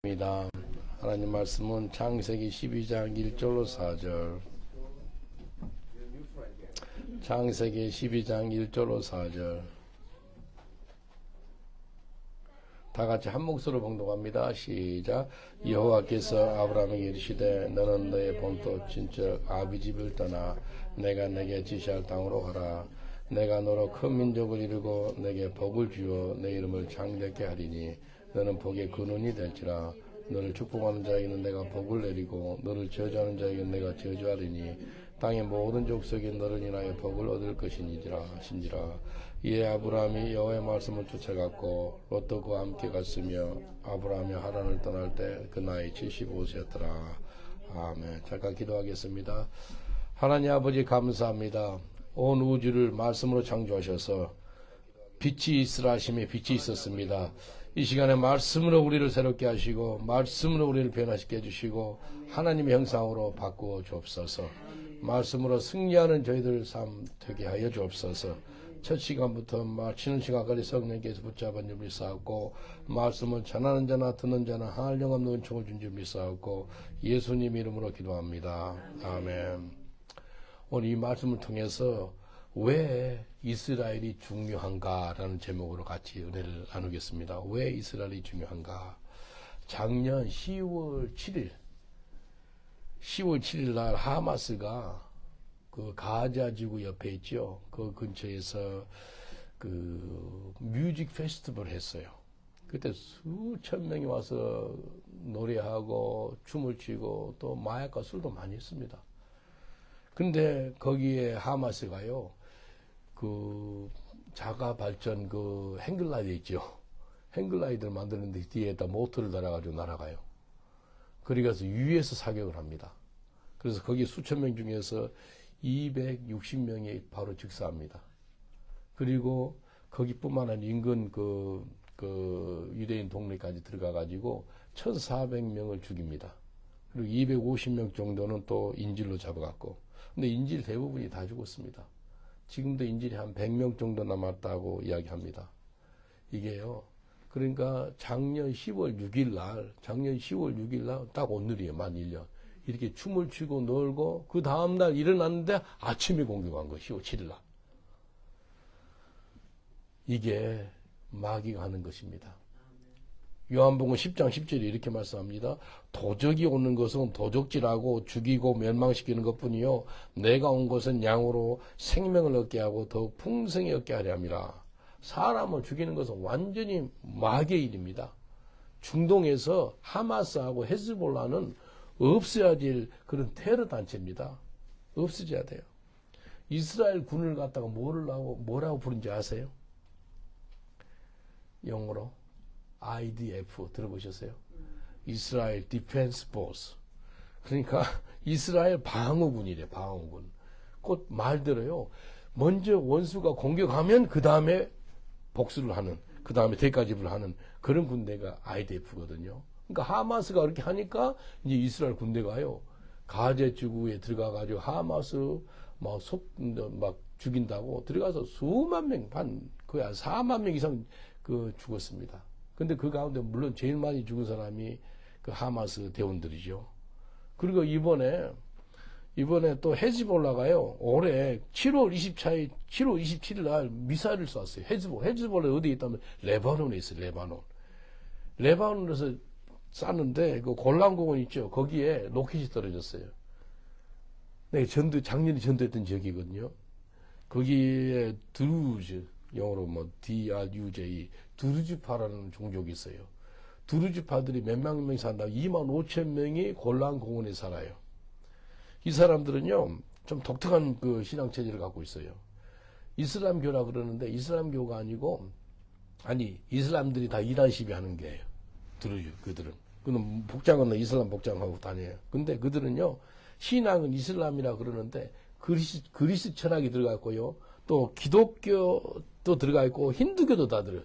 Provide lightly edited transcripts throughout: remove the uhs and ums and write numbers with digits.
입니다. 하나님 말씀은 창세기 12장 1절로 4절. 창세기 12장 1절로 4절. 다 같이 한 목소리로 봉독합니다. 시작. 여호와께서 아브라함에게 이르시되 너는 너의 본토 친척 아비 집을 떠나 내가 내게 지시할 땅으로 가라. 내가 너로 큰 민족을 이루고 내게 복을 주어 내 이름을 창대케 하리니 너는 복의 근원이 될지라. 너를 축복하는 자에게는 내가 복을 내리고 너를 저주하는 자에게는 내가 저주하리니 땅의 모든 족속이 너를 인하여 복을 얻을 것이니라 하신지라. 이에 아브라함이 여호와의 말씀을 쫓아갔고 롯도 그와 함께 갔으며 아브라함이 하란을 떠날 때 그 나이 75세였더라. 아멘. 잠깐 기도하겠습니다. 하나님 아버지 감사합니다. 온 우주를 말씀으로 창조하셔서 빛이 있으라 하심에 빛이 있었습니다. 이 시간에 말씀으로 우리를 새롭게 하시고 말씀으로 우리를 변화시켜 해주시고 하나님의 형상으로 바꾸어 주옵소서. 말씀으로 승리하는 저희들 삶 되게 하여 주옵소서. 첫 시간부터 마치는 시간까지 성령께서 붙잡아 줄 믿사옵고 말씀을 전하는 자나 듣는 자나 한량 없는 은총을 준 줄 믿사옵고 예수님 이름으로 기도합니다. 아멘. 오늘 이 말씀을 통해서 왜 이스라엘이 중요한가라는 제목으로 같이 은혜를 나누겠습니다. 왜 이스라엘이 중요한가? 작년 10월 7일 날 하마스가 그 가자 지구 옆에 있죠. 그 근처에서 그 뮤직 페스티벌을 했어요. 그때 수천 명이 와서 노래하고 춤을 추고 또 마약과 술도 많이 했습니다. 근데 거기에 하마스가요, 그 자가 발전 그 행글라이더 있죠. 행글라이더를 만드는데 뒤에다 모터를 달아가지고 날아가요. 그러고서 위에서 사격을 합니다. 그래서 거기 수천 명 중에서 260명이 바로 즉사합니다. 그리고 거기뿐만 아니라 인근 그 유대인 동네까지 들어가가지고 1,400명을 죽입니다. 그리고 250명 정도는 또 인질로 잡아갔고, 근데 인질 대부분이 다 죽었습니다. 지금도 인질이 한 100명 정도 남았다고 이야기합니다. 이게요, 그러니까 작년 10월 6일 날 딱 오늘이에요. 만 1년. 이렇게 춤을 추고 놀고 그 다음날 일어났는데 아침에 공격한 거예요. 10월 7일 날. 이게 마귀가 하는 것입니다. 요한복음 10장 10절에 이렇게 말씀합니다. 도적이 오는 것은 도적질하고 죽이고 멸망시키는 것뿐이요 내가 온 것은 양으로 생명을 얻게 하고 더욱 풍성히 얻게 하려 함이라. 사람을 죽이는 것은 완전히 마귀의 일입니다. 중동에서 하마스하고 헤즈볼라는 없어야 될 그런 테러 단체입니다. 없어져야 돼요. 이스라엘 군을 갖다가 뭐라고 부른지 아세요? 영어로 IDF 들어보셨어요? 이스라엘 디펜스 포스. 그러니까 이스라엘 방어군이래. 방어군. 곧 말대로요. 먼저 원수가 공격하면 그 다음에 복수를 하는, 그 다음에 대가 지불을 하는 그런 군대가 IDF거든요. 그러니까 하마스가 그렇게 하니까 이제 이스라엘 군대가요, 가제 지구에 들어가가지고 하마스 막 죽인다고 들어가서 수만 명, 거의 한 4만 명 이상 죽었습니다. 근데 그 가운데 물론 제일 많이 죽은 사람이 그 하마스 대원들이죠. 그리고 이번에 또 헤즈볼라가요, 올해 7월 27일 날 미사일을 쐈어요. 헤즈볼라 어디에 있다면 레바논에 있어요. 레바논에서 쐈는데 그 골란공원 있죠. 거기에 로켓이 떨어졌어요. 네, 작년에 전도했던 지역이거든요. 거기에 드루즈, 영어로 DRUJ, 두르주파라는 종족이 있어요. 두르주파들이 몇만 명이 산다고 25,000명이 골란공원에 살아요. 이 사람들은요, 좀 독특한 그 신앙체제를 갖고 있어요. 이슬람교라 그러는데 이슬람교가 아니고, 이슬람들이 다 이란 시비 하는 게예요. 그들은. 그는 복장은 이슬람 복장하고 다녀요. 근데 그들은요, 신앙은 이슬람이라 그러는데 그리스 철학이 들어가 있고요. 또 기독교도 들어가 있고 힌두교도 다 들어요.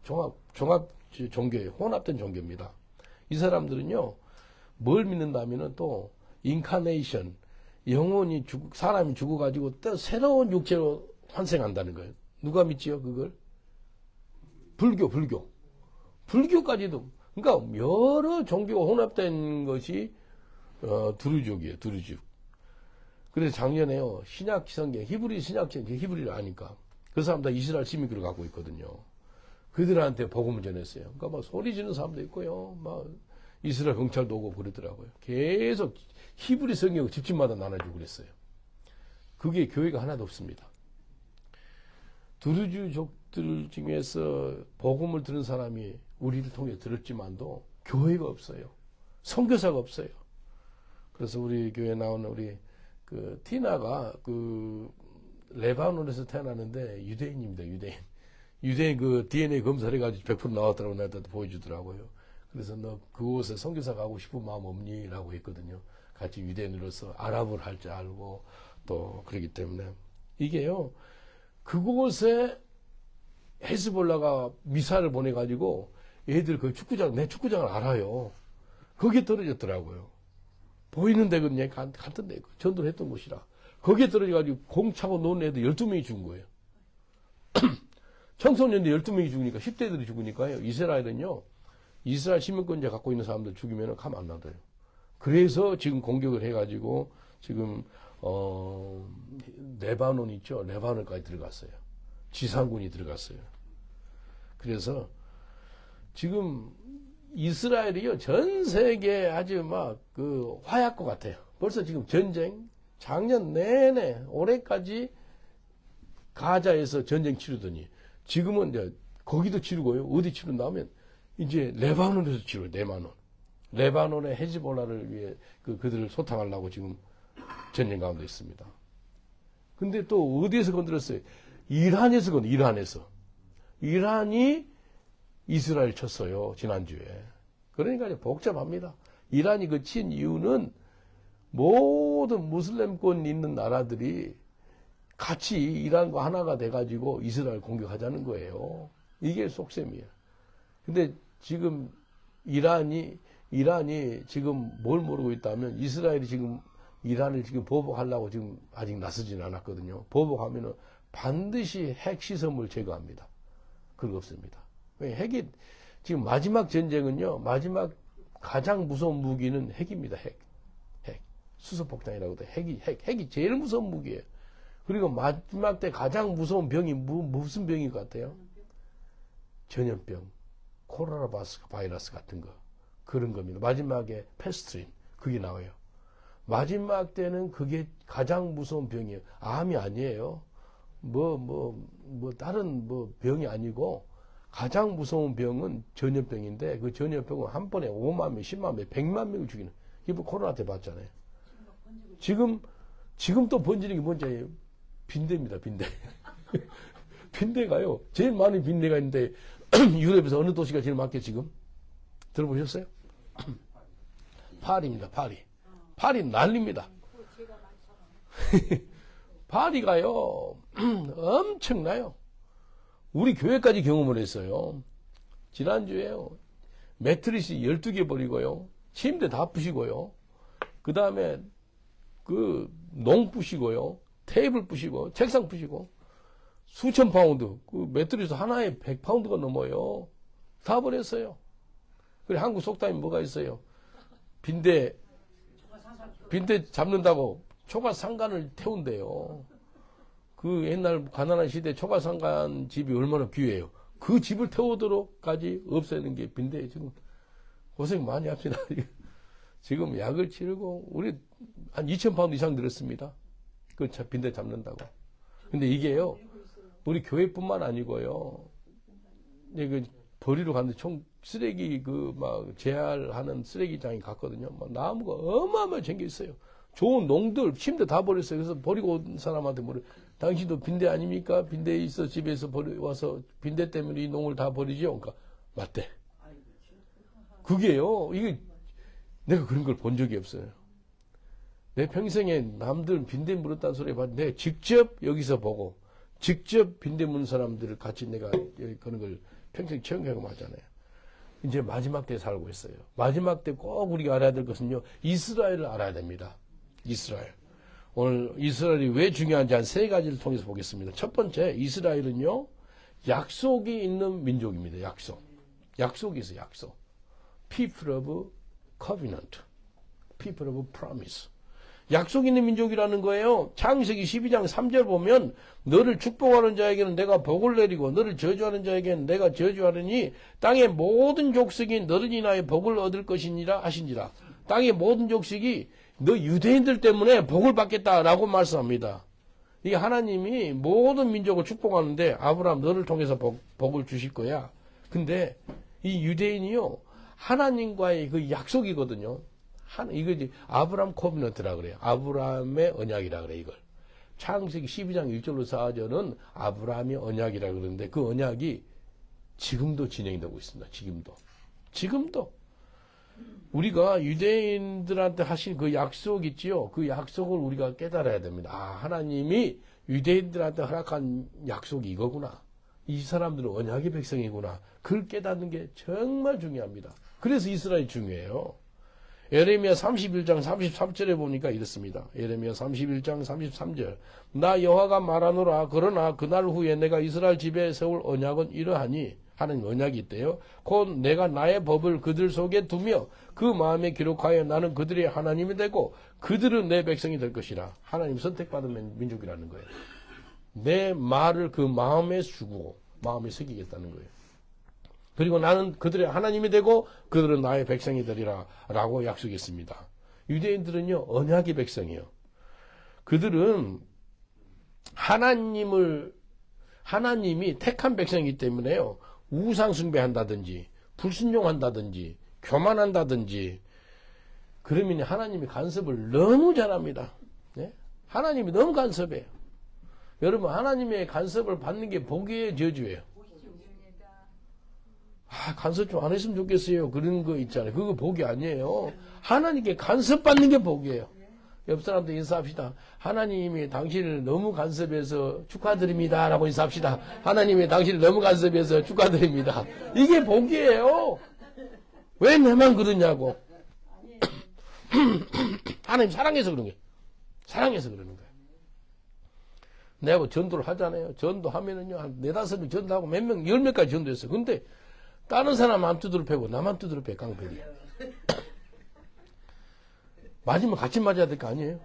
종합 종교예요. 혼합된 종교입니다. 이 사람들은요, 뭘 믿는다면은 또 인카네이션, 영혼이 사람이 죽어가지고 또 새로운 육체로 환생한다는 거예요. 누가 믿지요, 그걸? 불교. 불교까지도, 그러니까 여러 종교가 혼합된 것이 두루족이에요, 두루족. 그래서 작년에요, 신약 성경, 히브리 신약 성경, 히브리를 아니까. 그 사람 다 이스라엘 시민권을 갖고 있거든요. 그들한테 복음을 전했어요. 그러니까 막 소리 지르는 사람도 있고요. 막 이스라엘 경찰도 오고 그러더라고요. 계속 히브리 성경 집집마다 나눠주고 그랬어요. 그게 교회가 하나도 없습니다. 두루주족들 중에서 복음을 들은 사람이 우리를 통해 들었지만도 교회가 없어요. 선교사가 없어요. 그래서 우리 교회에 나오는 우리 그 티나가 그 레바논에서 태어났는데 유대인입니다. 유대인 그 DNA 검사를 해가지고 100% 나왔더라고 나한테 보여주더라고요. 그래서 너 그곳에 선교사 가고 싶은 마음 없니? 라고 했거든요. 같이 유대인으로서 아랍어를 할 줄 알고 또 그러기 때문에 이게요. 그곳에 헤즈볼라가 미사를 보내가지고 애들 그 축구장, 내 축구장을 알아요. 거기에 떨어졌더라고요. 보이는 데거든요. 같은 데, 전도를 했던 곳이라. 거기에 떨어져가지고 공 차고 노는 애들 12명이 죽은 거예요. 청소년들 12명이 죽으니까 10대들이 죽으니까요. 이스라엘은요. 이스라엘 시민권자 갖고 있는 사람들 죽이면 가만 안 놔둬요. 그래서 지금 공격을 해가지고 지금 레바논 있죠. 레바논까지 들어갔어요. 지상군이 들어갔어요. 그래서 지금 이스라엘이요. 전 세계 아주 막 그 화약고 같아요. 벌써 지금 전쟁 작년 내내 올해까지 가자에서 전쟁 치르더니 지금은 이제 거기도 치르고요. 어디 치른다면 이제 레바논에서 치러요. 레바논의 헤즈볼라를 위해 그들을 소탕하려고 지금 전쟁 가운데 있습니다. 근데 또 어디에서 건드렸어요? 이란에서. 이란이 이스라엘 쳤어요. 지난주에. 그러니까 이제 복잡합니다. 이란이 그 친 이유는 모든 무슬림권 있는 나라들이 같이 이란과 하나가 돼가지고 이스라엘 공격하자는 거예요. 이게 속셈이에요. 근데 지금 이란이 지금 뭘 모르고 있다면 이스라엘이 지금 이란을 지금 보복하려고 지금 아직 나서지는 않았거든요. 보복하면은 반드시 핵 시설을 제거합니다. 그거 없습니다. 핵이 지금 마지막 전쟁은요. 마지막 가장 무서운 무기는 핵입니다. 핵. 수소폭탄이라고 해도 핵이 제일 무서운 무기예요. 그리고 마지막 때 가장 무서운 병이 무슨 병인 것 같아요? 전염병, 코로나 바이러스 같은 거. 그런 겁니다. 마지막에 페스트린, 그게 나와요. 마지막 때는 그게 가장 무서운 병이에요. 암이 아니에요. 다른 병이 아니고, 가장 무서운 병은 전염병인데, 그 전염병은 한 번에 5만 명, 10만 명, 100만 명을 죽이는, 이거 코로나 때 봤잖아요. 지금 또 번지는 게 뭔지 알아요? 빈대입니다, 빈대. 빈대가요, 제일 많은 빈대가 있는데, 유럽에서 어느 도시가 제일 많게 지금? 들어보셨어요? 파리입니다, 파리. 파리 난립니다. 파리가요, 엄청나요. 우리 교회까지 경험을 했어요. 지난주에요, 매트리스 12개 버리고요, 침대 다 부시고요, 그 다음에 농 부시고요, 테이블 부시고, 책상 부시고, 수천 파운드, 그 매트리스 하나에 100파운드가 넘어요. 다 버렸어요. 그래, 한국 속담이 뭐가 있어요? 빈대 잡는다고 초가상간을 태운대요. 그 옛날 가난한 시대 초가상간 집이 얼마나 귀해요. 그 집을 태우도록까지 없애는 게 빈대예요. 지금 고생 많이 합시다. 지금 약을 치르고 우리 한 2,000파운드 이상 들었습니다. 그 빈대 잡는다고. 근데 이게요, 우리 교회뿐만 아니고요. 그 버리러 갔는데 쓰레기 재활하는 쓰레기장이 갔거든요. 나무가 어마어마하게 생겨 있어요. 좋은 농들 침대 다 버렸어요. 그래서 버리고 온 사람한테 당신도 빈대 아닙니까? 빈대 있어 집에서 와서 빈대 때문에 이 농을 다 버리죠. 그러니까 맞대. 그게요. 이게 내가 그런 걸 본 적이 없어요. 내 평생에 남들 빈대 물었다는 소리 봤는데 내가 직접 여기서 보고 직접 빈대 문 사람들을 같이 내가 그런 걸 평생 체험하고 맞잖아요. 이제 마지막 때에 살고 있어요. 마지막 때 꼭 우리가 알아야 될 것은요, 이스라엘을 알아야 됩니다. 이스라엘. 오늘 이스라엘이 왜 중요한지 한 세 가지를 통해서 보겠습니다. 첫 번째, 이스라엘은요, 약속이 있는 민족입니다. 약속. 약속이 있어요. 약속. People of covenant. People of promise. 약속 있는 민족이라는 거예요. 창세기 12장 3절 보면 너를 축복하는 자에게는 내가 복을 내리고 너를 저주하는 자에게는 내가 저주하느니 땅의 모든 족속이 너를 인하여 복을 얻을 것이니라 하신지라. 땅의 모든 족속이 너 유대인들 때문에 복을 받겠다라고 말씀합니다. 이 하나님이 모든 민족을 축복하는데 아브라함 너를 통해서 복을 주실 거야. 근데 이 유대인이요 하나님과의 그 약속이거든요. 이거 이제 아브라함 코비넌트라 그래요. 아브라함의 언약이라 그래 이걸. 창세기 12장 1절로 4절은 아브라함의 언약이라 그러는데 그 언약이 지금도 진행되고 있습니다. 지금도 우리가 유대인들한테 하신 그 약속 있지요. 그 약속을 우리가 깨달아야 됩니다. 아, 하나님이 유대인들한테 허락한 약속이 이거구나. 이 사람들은 언약의 백성이구나. 그걸 깨닫는 게 정말 중요합니다. 그래서 이스라엘이 중요해요. 예레미야 31장 33절에 보니까 이렇습니다. 예레미야 31장 33절. 나 여호와가 말하노라. 그러나 그날 후에 내가 이스라엘 집에 세울 언약은 이러하니 하는 언약이 있대요. 곧 내가 나의 법을 그들 속에 두며 그 마음에 기록하여 나는 그들의 하나님이 되고 그들은 내 백성이 될 것이라. 하나님 선택받은 민족이라는 거예요. 내 말을 그 마음에 주고 마음에 새기겠다는 거예요. 그리고 나는 그들의 하나님이 되고 그들은 나의 백성이 되리라 라고 약속했습니다. 유대인들은요 언약의 백성이에요. 그들은 하나님이 택한 백성이기 때문에요. 우상 숭배한다든지 불순종한다든지 교만한다든지 그러면 하나님이 간섭을 너무 잘합니다. 네? 하나님이 너무 간섭해요. 여러분 하나님의 간섭을 받는 게 복이에요 저주예요? 아, 간섭 좀 안 했으면 좋겠어요. 그런 거 있잖아요. 그거 복이 아니에요. 하나님께 간섭받는 게 복이에요. 옆 사람도 인사합시다. 하나님이 당신을 너무 간섭해서 축하드립니다. 라고 인사합시다. 하나님이 당신을 너무 간섭해서 축하드립니다. 이게 복이에요. 왜 내만 그러냐고. 하나님 사랑해서 그런 거예요. 사랑해서 그러는 거예요. 내가 뭐 전도를 하잖아요. 전도하면은요, 한 4-5명 전도하고 몇 명, 10명까지 전도했어요. 근데 다른 사람 안 두드려 패고 나만 두드려 패, 깡패기. 맞으면 같이 맞아야 될 거 아니에요?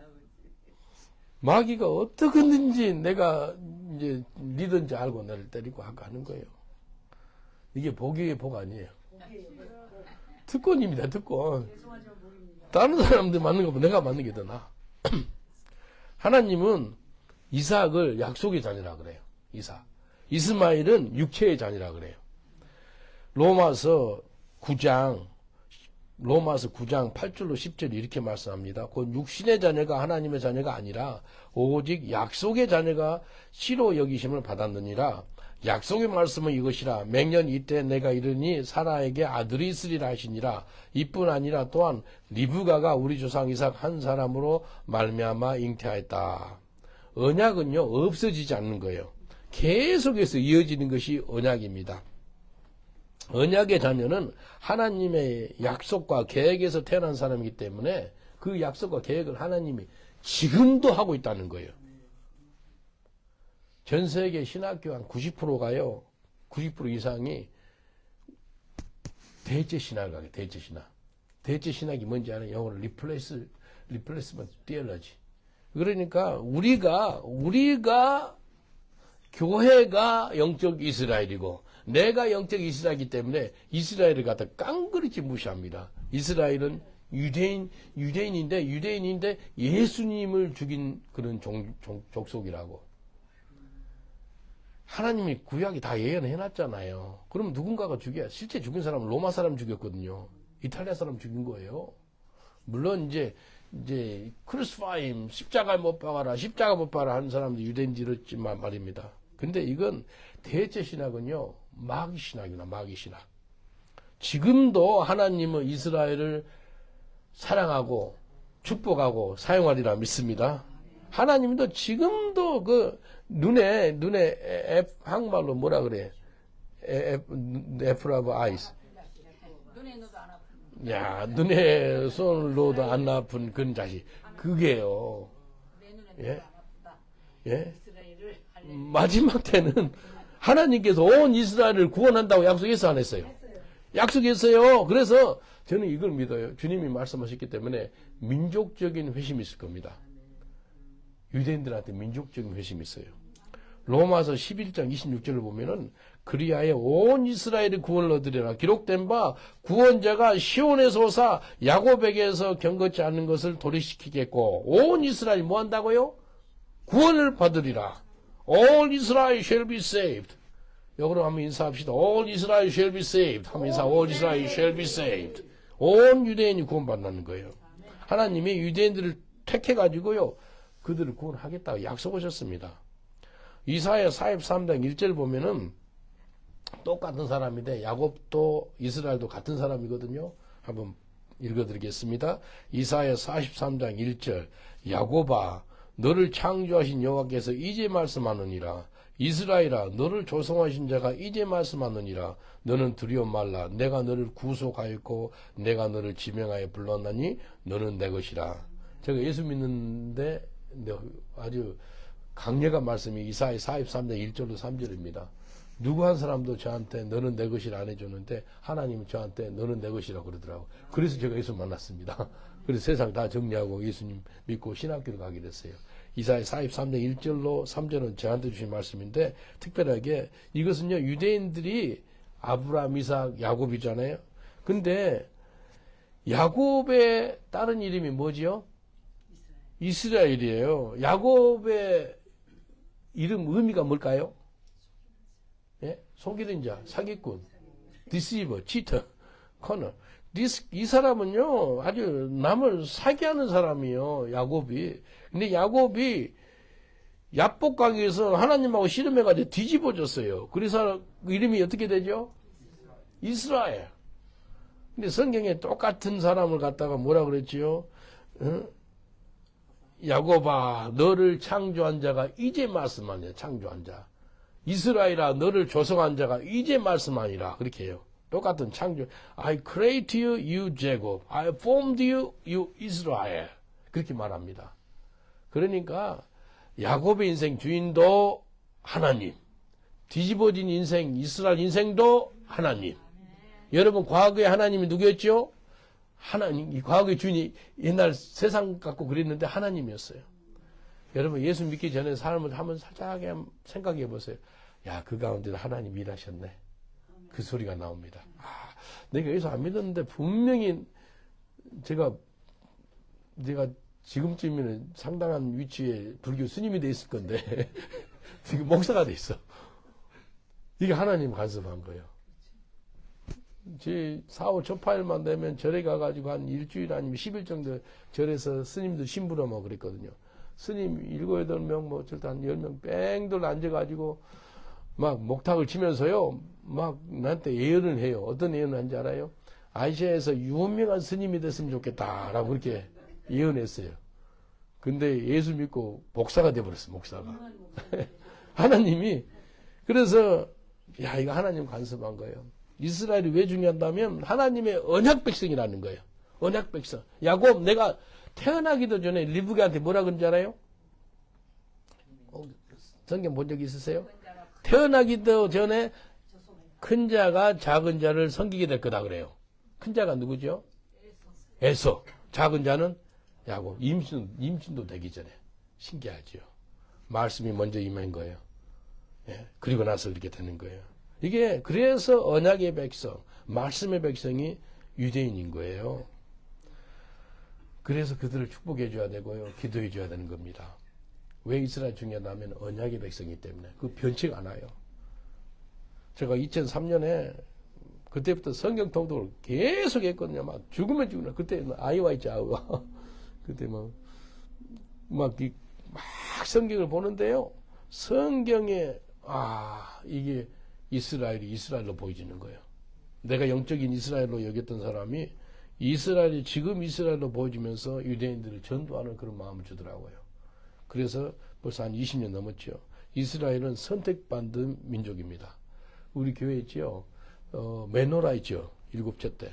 마귀가 어떻게든지 내가 이제 니든지 알고 나를 때리고 하는 거예요. 이게 복이에요, 복 아니에요? 특권입니다, 특권. 다른 사람들 맞는 것보다 내가 맞는 게 더 나아. 하나님은 이삭을 약속의 자녀라 그래요. 이스마엘은 육체의 자녀라 그래요. 로마서 9장 8절로 10절 이렇게 말씀합니다. 곧 육신의 자녀가 하나님의 자녀가 아니라 오직 약속의 자녀가 씨로 여기심을 받았느니라. 약속의 말씀은 이것이라. 맹년 이때 내가 이르니 사라에게 아들이 있으리라 하시니라. 이뿐 아니라 또한 리브가가 우리 조상 이삭 한 사람으로 말미암아 잉태하였다. 언약은요 없어지지 않는 거예요. 계속해서 이어지는 것이 언약입니다. 언약의 자녀는 하나님의 약속과 계획에서 태어난 사람이기 때문에 그 약속과 계획을 하나님이 지금도 하고 있다는 거예요. 전 세계 신학교 한 90%가요. 90% 이상이 대체 신학을 가게. 대체 신학. 대체 신학이 뭔지 아는 영어로 리플레이스먼트 티올로지. 그러니까 우리가 교회가 영적 이스라엘이고 내가 영적 이스라엘이기 때문에 이스라엘을 갖다 깡그리지 무시합니다. 이스라엘은 유대인인데 예수님을 죽인 그런 족속이라고. 하나님이 구약이 다 예언해놨잖아요. 그럼 누군가가 죽여야. 실제 죽인 사람은 로마 사람 죽였거든요. 이탈리아 사람 죽인 거예요. 물론 이제 크루스파임 십자가 못 박아라 한 사람도 유대인들었지만 말입니다. 근데 이건 대체 신학은요 마귀 신학이나 마귀 신학. 지금도 하나님은 이스라엘을 사랑하고 축복하고 사용하리라 믿습니다. 하나님도 지금도 그 눈에 한국말로 뭐라 그래? 애플하고 아이스. 야, 눈에 손으로도 안 아픈 그런 자식. 그게요. 예? 예? 마지막 때는 하나님께서 온 이스라엘을 구원한다고 약속해서 안 했어요. 약속했어요. 그래서 저는 이걸 믿어요. 주님이 말씀하셨기 때문에 민족적인 회심이 있을 겁니다. 유대인들한테 민족적인 회심이 있어요. 로마서 11장 26절을 보면은 그리하여 온 이스라엘의 구원을 얻으리라 기록된 바 구원자가 시온에서 오사 야곱에게서 경건치 않는 것을 도래시키겠고 온 이스라엘이 뭐 한다고요? 구원을 받으리라. All Israel shall be saved. 역으로 한번 인사합시다. All Israel shall be saved. 한번 인사. All Israel shall be saved. 온 유대인이 구원받는 거예요. 하나님이 유대인들을 택해가지고요. 그들을 구원하겠다고 약속하셨습니다. 이사야 43장 1절 보면은 똑같은 사람인데 야곱도 이스라엘도 같은 사람이거든요. 한번 읽어드리겠습니다. 이사야 43장 1절 야곱아 너를 창조하신 여호와께서 이제 말씀하느니라. 이스라엘아 너를 조성하신 자가 이제 말씀하느니라. 너는 두려워 말라. 내가 너를 구속하였고 내가 너를 지명하여 불렀나니 너는 내 것이라. 제가 예수 믿는데 아주 강력한 말씀이 이사야 43장 1절로 3절입니다. 누구 한 사람도 저한테 너는 내 것이라 안 해주는데 하나님은 저한테 너는 내 것이라고 그러더라고요. 그래서 제가 예수 만났습니다. 그래서 세상 다 정리하고 예수님 믿고 신학교를 가게 됐어요. 이사야 43장 1절로 3절은 저한테 주신 말씀인데 특별하게 이것은요 유대인들이 아브라함, 이삭, 야곱이잖아요. 근데 야곱의 다른 이름이 뭐지요? 이스라엘이에요. 야곱의 이름 의미가 뭘까요? 예? 속이는 자, 사기꾼, 디시버, 치터, 커너. 이 사람은요, 아주 남을 사기하는 사람이에요, 야곱이. 근데 야곱이 야복강에서 하나님하고 씨름해가지고 뒤집어졌어요. 그래서 이름이 어떻게 되죠? 이스라엘. 근데 성경에 똑같은 사람을 갖다가 뭐라 그랬지요? 야곱아, 너를 창조한 자가 이제 말씀하냐, 창조한 자. 이스라엘아, 너를 조성한 자가 이제 말씀하니라. 그렇게 해요. 똑같은 창조. I created you, you Jacob. I formed you, you Israel. 그렇게 말합니다. 그러니까 야곱의 인생 주인도 하나님. 뒤집어진 인생, 이스라엘 인생도 하나님. 여러분, 과거의 하나님이 누구였죠? 하나님. 이 과거의 주인이 옛날 세상 갖고 그랬는데 하나님이었어요. 여러분, 예수 믿기 전에 삶을 한번 살짝 생각해 보세요. 야, 그 가운데도 하나님이 일하셨네. 그 소리가 나옵니다. 아, 내가 예수 안 믿었는데 분명히 제가 지금쯤이면 상당한 위치에 불교 스님이 돼 있을 건데 지금 목사가 돼 있어. 이게 하나님 간섭한 거예요. 제 4월 초파일만 되면 절에 가가지고 한 일주일 아니면 10일 정도 절에서 스님들 심부름하고 그랬거든요. 스님 7, 8명 뭐 절대 한 10명 뺑돌 앉아가지고 막 목탁을 치면서요. 막 나한테 예언을 해요. 어떤 예언을 하는지 알아요? 아시아에서 유명한 스님이 됐으면 좋겠다라고 그렇게 예언했어요. 근데 예수 믿고 목사가 돼버렸어. 목사가. 하나님이 그래서 야 이거 하나님 간섭한 거예요. 이스라엘이 왜 중요하다면 하나님의 언약 백성이라는 거예요. 언약 백성. 야곱 내가 태어나기도 전에 리브가한테 뭐라 그런지 알아요? 성경 본 적 있으세요? 태어나기도 전에 큰 자가 작은 자를 섬기게 될 거다 그래요. 큰 자가 누구죠? 에서. 작은 자는 야곱. 임신도 되기 전에. 신기하죠. 말씀이 먼저 임한 거예요. 예, 그리고 나서 이렇게 되는 거예요. 이게 그래서 언약의 백성, 말씀의 백성이 유대인인 거예요. 그래서 그들을 축복해 줘야 되고요. 기도해 줘야 되는 겁니다. 왜 이스라엘 중요하다면 언약의 백성이기 때문에 그 변치가 않아요. 제가 2003년에 그때부터 성경 통독을 계속 했거든요. 막 죽으면 죽으나 그때 아이와 있지 아이와 그때 막 성경을 보는데요. 성경에 이게 이스라엘이 이스라엘로 보여지는 거예요. 내가 영적인 이스라엘로 여겼던 사람이 이스라엘이 지금 이스라엘로 보여지면서 유대인들을 전도하는 그런 마음을 주더라고요. 그래서 벌써 한 20년 넘었죠. 이스라엘은 선택받은 민족입니다. 우리 교회 있죠. 메노라 있죠. 일곱째 때.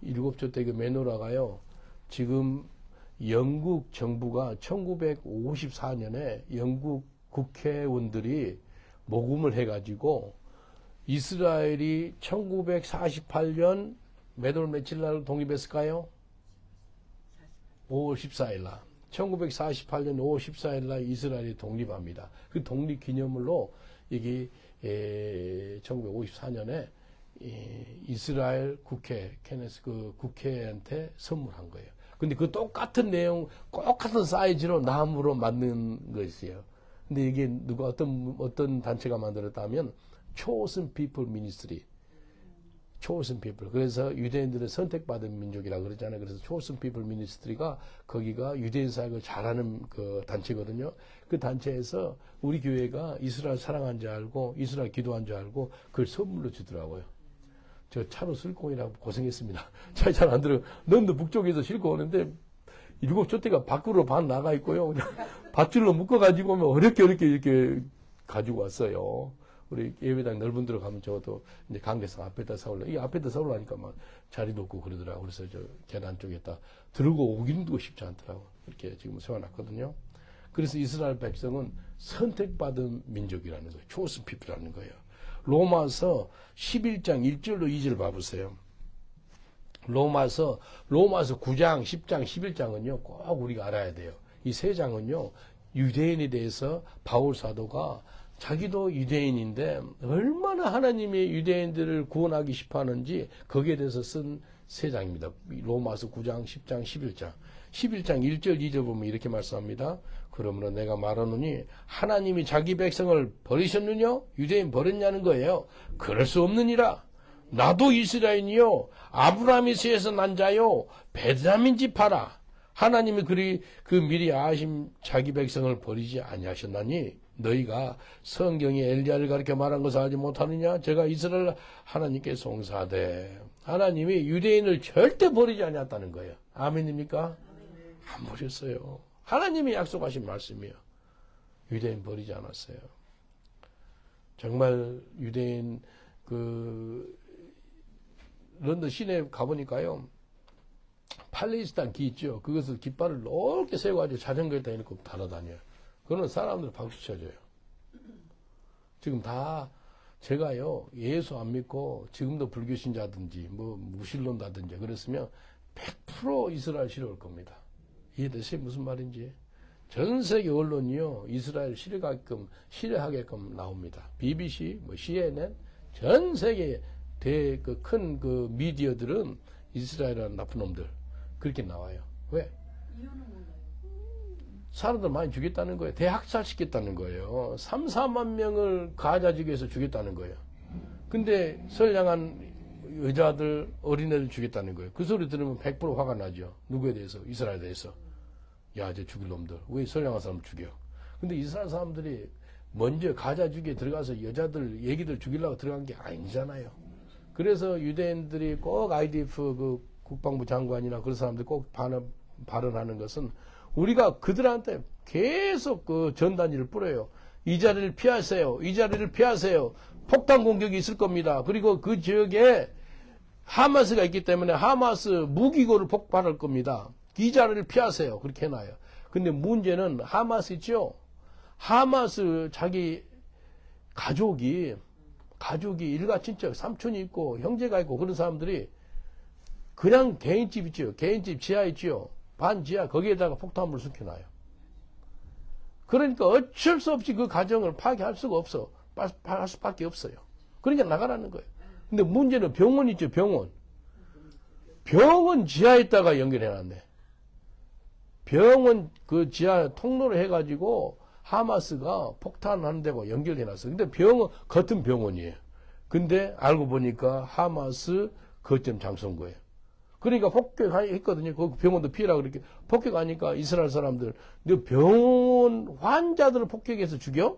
일곱째 때 그 메노라가요. 지금 영국 정부가 1954년에 영국 국회의원들이 모금을 해가지고 이스라엘이 1948년 몇 월 며칠 날 독립했을까요? 5월 14일 날. 1948년 5월 14일 날 이스라엘이 독립합니다. 그 독립 기념으로 이게 1954년에 이스라엘 국회, 케네스 그 국회한테 선물한 거예요. 근데 그 똑같은 내용, 똑같은 사이즈로 나무로 만든 것이에요. 근데 이게 누가 어떤 단체가 만들었다면 Chosen People Ministry. Chosen People. 그래서 유대인들의 선택받은 민족이라고 그러잖아요. 그래서 Chosen People Ministry가 거기가 유대인 사역을 잘하는 그 단체거든요. 그 단체에서 우리 교회가 이스라엘 사랑한 줄 알고 이스라엘 기도한 줄 알고 그걸 선물로 주더라고요. 저 차로 싣고 오느라고 고생했습니다. 차에 잘 안 들어요. 너무 북쪽에서 싣고 오는데 7조대가 밖으로 반 나가 있고요. 그냥 밧줄로 묶어가지고 오면 어렵게 이렇게 가지고 왔어요. 우리 예배당 넓은 데로 가면 저도 이제 강대상 앞에다 세울래. 이 앞에다 세우려니까 막 자리도 없고 그러더라고. 그래서 저 계단 쪽에다 들고 오기도 쉽지 않더라고. 이렇게 지금 세워놨거든요. 그래서 이스라엘 백성은 선택받은 민족이라는 거예요. 초스 피플이라는 거예요. 로마서 11장 1절로 2절 봐보세요. 로마서 9장, 10장, 11장은요, 꼭 우리가 알아야 돼요. 이 세 장은요, 유대인에 대해서 바울 사도가 자기도 유대인인데 얼마나 하나님이 유대인들을 구원하기 싶어하는지 거기에 대해서 쓴 세 장입니다. 로마서 9장, 10장, 11장. 11장 1절, 2절 보면 이렇게 말씀합니다. 그러므로 내가 말하노니 하나님이 자기 백성을 버리셨느냐? 유대인 버렸냐는 거예요. 그럴 수 없느니라. 나도 이스라엘이요 아브라함의 세에서 난 자요 베냐민 지파라. 하나님이 그 미리 아심 자기 백성을 버리지 아니하셨나니 너희가 성경에 엘리야를 가르쳐 말한 것을 알지 못하느냐? 제가 이스라엘 하나님께 송사하되 하나님이 유대인을 절대 버리지 아니했다는 거예요. 아멘입니까? 안 버렸어요. 하나님이 약속하신 말씀이에요. 유대인 버리지 않았어요. 정말 유대인 런던 시내 가보니까요. 팔레스타인 기 있죠. 그것을 깃발을 넓게 세워가지고 자전거에다 이렇게 달아다녀요. 그러면 사람들 박수 쳐줘요. 지금 다 제가요 예수 안 믿고 지금도 불교신자든지 뭐 무신론자든지 그랬으면 100% 이스라엘 싫어할 겁니다. 이해되세요? 무슨 말인지? 전 세계 언론이요 이스라엘 싫어하게끔 나옵니다. BBC, 뭐 CNN, 전 세계 큰 미디어들은 이스라엘이라는 나쁜 놈들 그렇게 나와요. 왜? 이유는 뭔가요? 사람들 많이 죽였다는 거예요. 대학살시켰다는 거예요. 3, 4만 명을 가자지구에서 죽였다는 거예요. 근데 선량한 여자들, 어린애들 죽였다는 거예요. 그 소리 들으면 100% 화가 나죠. 누구에 대해서? 이스라엘에 대해서. 야, 쟤 죽일 놈들. 왜 선량한 사람 죽여? 근데 이스라엘 사람들이 먼저 가자지구에 들어가서 여자들, 얘기들 죽이려고 들어간 게 아니잖아요. 그래서 유대인들이 꼭 IDF 그 국방부 장관이나 그런 사람들이 꼭 발언하는 것은 우리가 그들한테 계속 그 전단지를 뿌려요. 이 자리를 피하세요. 이 자리를 피하세요. 폭탄 공격이 있을 겁니다. 그리고 그 지역에 하마스가 있기 때문에 하마스 무기고를 폭발할 겁니다. 이 자리를 피하세요. 그렇게 해놔요. 근데 문제는 하마스 있죠? 하마스 자기 가족이 일가 친척, 삼촌이 있고 형제가 있고 그런 사람들이 그냥 개인집 있죠. 개인집 지하 있죠. 반지하 거기에다가 폭탄물을 숨겨놔요. 그러니까 어쩔 수 없이 그 가정을 파괴할 수가 없어. 할 수밖에 없어요. 그러니까 나가라는 거예요. 근데 문제는 병원 있죠. 병원 지하에다가 연결해놨네. 병원 그 지하 통로를 해가지고 하마스가 폭탄하는 데고 연결해놨어요. 근데 같은 병원이에요. 근데 알고 보니까 하마스 거점 장소인 거예요. 그러니까 폭격했거든요. 그 병원도 피해라 그렇게 폭격하니까 이스라엘 사람들 너 병원 환자들을 폭격해서 죽여?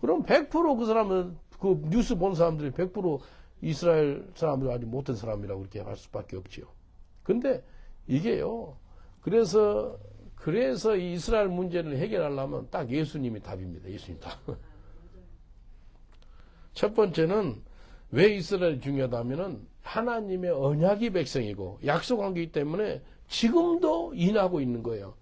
그럼 100% 그 사람은 그 뉴스 본 사람들이 100% 이스라엘 사람들 아주 못된 사람이라고 그렇게 할 수밖에 없지요. 근데 이게요. 그래서 이 이스라엘 문제를 해결하려면 딱 예수님이 답입니다. 예수님 답. 첫 번째는 왜 이스라엘이 중요하다면은 하나님의 언약이 백성이고 약속한 거기 때문에 지금도 인하고 있는 거예요.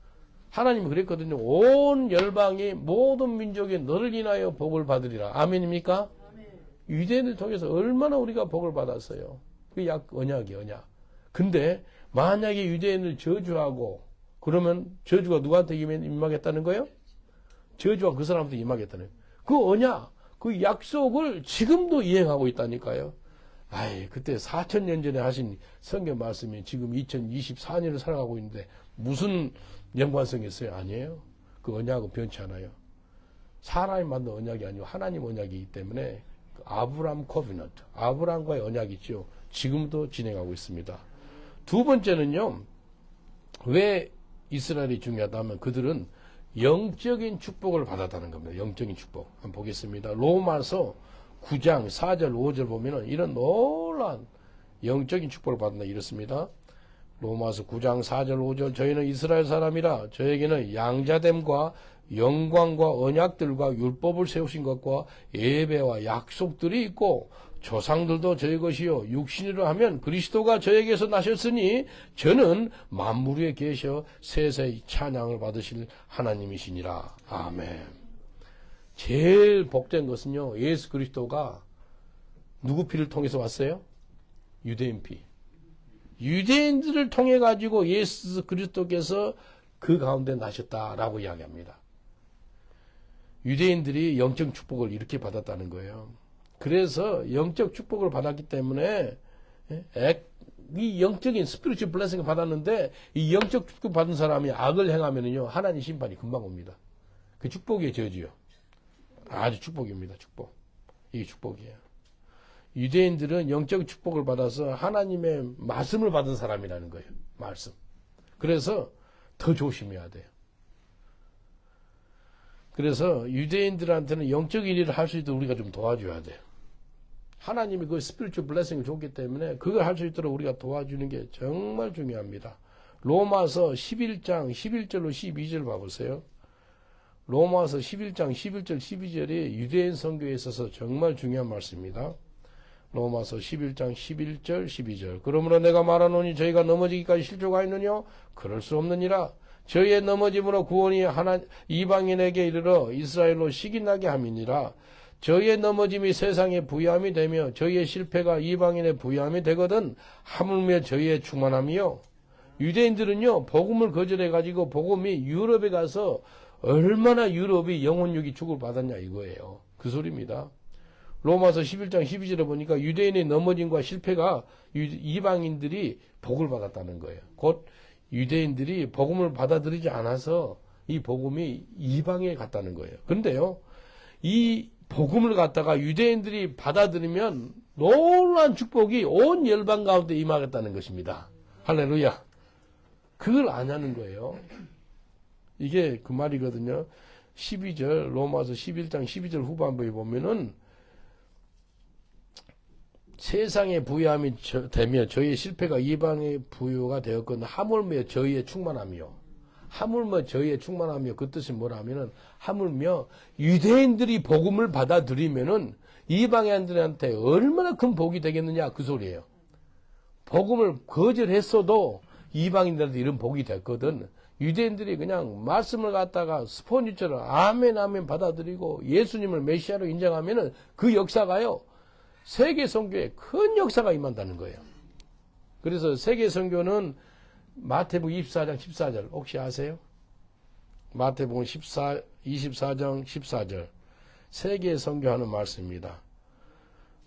하나님이 그랬거든요. 온 열방이 모든 민족이 너를 인하여 복을 받으리라. 아멘입니까? 아멘. 유대인을 통해서 얼마나 우리가 복을 받았어요. 그 언약이 언약. 근데 만약에 유대인을 저주하고 그러면 저주가 누구한테 임하겠다는 거예요? 저주가 그 사람한테 임하겠다는 거예요. 그 언약, 그 약속을 지금도 이행하고 있다니까요. 그때 4,000년 전에 하신 성경 말씀이 지금 2024년을 살아가고 있는데 무슨 연관성이 있어요? 아니에요. 그 언약은 변치 않아요. 사람이 만든 언약이 아니고 하나님 언약이기 때문에 아브라함 코비넌트, 아브라함과의 언약이 있죠. 지금도 진행하고 있습니다. 두 번째는요. 왜 이스라엘이 중요하다면 그들은 영적인 축복을 받았다는 겁니다. 영적인 축복. 한번 보겠습니다. 로마서 9장 4절 5절 보면은 이런 놀라운 영적인 축복을 받는다 이렇습니다. 로마서 9장 4절 5절 저희는 이스라엘 사람이라 저에게는 양자됨과 영광과 언약들과 율법을 세우신 것과 예배와 약속들이 있고 조상들도 저희 것이요 육신으로 하면 그리스도가 저에게서 나셨으니 저는 만물 위에 계셔 세세히 찬양을 받으실 하나님이시니라. 아멘. 제일 복된 것은요, 예수 그리스도가 누구 피를 통해서 왔어요? 유대인 피. 유대인들을 통해 가지고 예수 그리스도께서 그 가운데 나셨다라고 이야기합니다. 유대인들이 영적 축복을 이렇게 받았다는 거예요. 그래서 영적 축복을 받았기 때문에 이 영적인 스피리추얼 블레싱을 받았는데 이 영적 축복 받은 사람이 악을 행하면요 하나님 심판이 금방 옵니다. 그 축복의 저주요. 아주 축복입니다. 축복. 이게 축복이에요. 유대인들은 영적 축복을 받아서 하나님의 말씀을 받은 사람이라는 거예요. 말씀. 그래서 더 조심해야 돼요. 그래서 유대인들한테는 영적인 일을 할 수 있도록 우리가 좀 도와줘야 돼요. 하나님이 그 스피리추얼 블레싱을 줬기 때문에 그걸 할 수 있도록 우리가 도와주는 게 정말 중요합니다. 로마서 11장 11절로 12절 봐보세요. 로마서 11장 11절 12절이 유대인 선교에 있어서 정말 중요한 말씀입니다. 로마서 11장 11절 12절 그러므로 내가 말하노니 저희가 넘어지기까지 실조가 있느냐? 그럴 수 없느니라. 저희의 넘어짐으로 구원이 이방인에게 이르러 이스라엘로 시기나게 함이니라. 저희의 넘어짐이 세상의 부유함이 되며 저희의 실패가 이방인의 부유함이 되거든 하물며 저희의 충만함이요. 유대인들은요 복음을 거절해가지고 복음이 유럽에 가서 얼마나 유럽이 영혼육이 축을 받았냐 이거예요. 그 소리입니다. 로마서 11장 12절에 보니까 유대인의 넘어짐과 실패가 이방인들이 복을 받았다는 거예요. 곧 유대인들이 복음을 받아들이지 않아서 이 복음이 이방에 갔다는 거예요. 그런데요 이 복음을 갖다가 유대인들이 받아들이면 놀라운 축복이 온 열방 가운데 임하겠다는 것입니다. 할렐루야. 그걸 안 하는 거예요. 이게 그 말이거든요. 12절 로마서 11장 12절 후반부에 보면은 세상의 부유함이 되며 저희의 실패가 이방의 부유가 되었거든 하물며 저희의 충만함이요. 하물며 저희의 충만함이요. 그 뜻이 뭐라면은 하물며 유대인들이 복음을 받아들이면은 이방인들한테 얼마나 큰 복이 되겠느냐 그 소리예요. 복음을 거절했어도 이방인들한테 이런 복이 됐거든. 유대인들이 그냥 말씀을 갖다가 스폰지처럼 아멘 아멘 받아들이고 예수님을 메시아로 인정하면은 그 역사가요. 세계 선교에 큰 역사가 임한다는 거예요. 그래서 세계 선교는 마태복음 24장 14절 혹시 아세요? 마태복음 24장 14절 세계 선교하는 말씀입니다.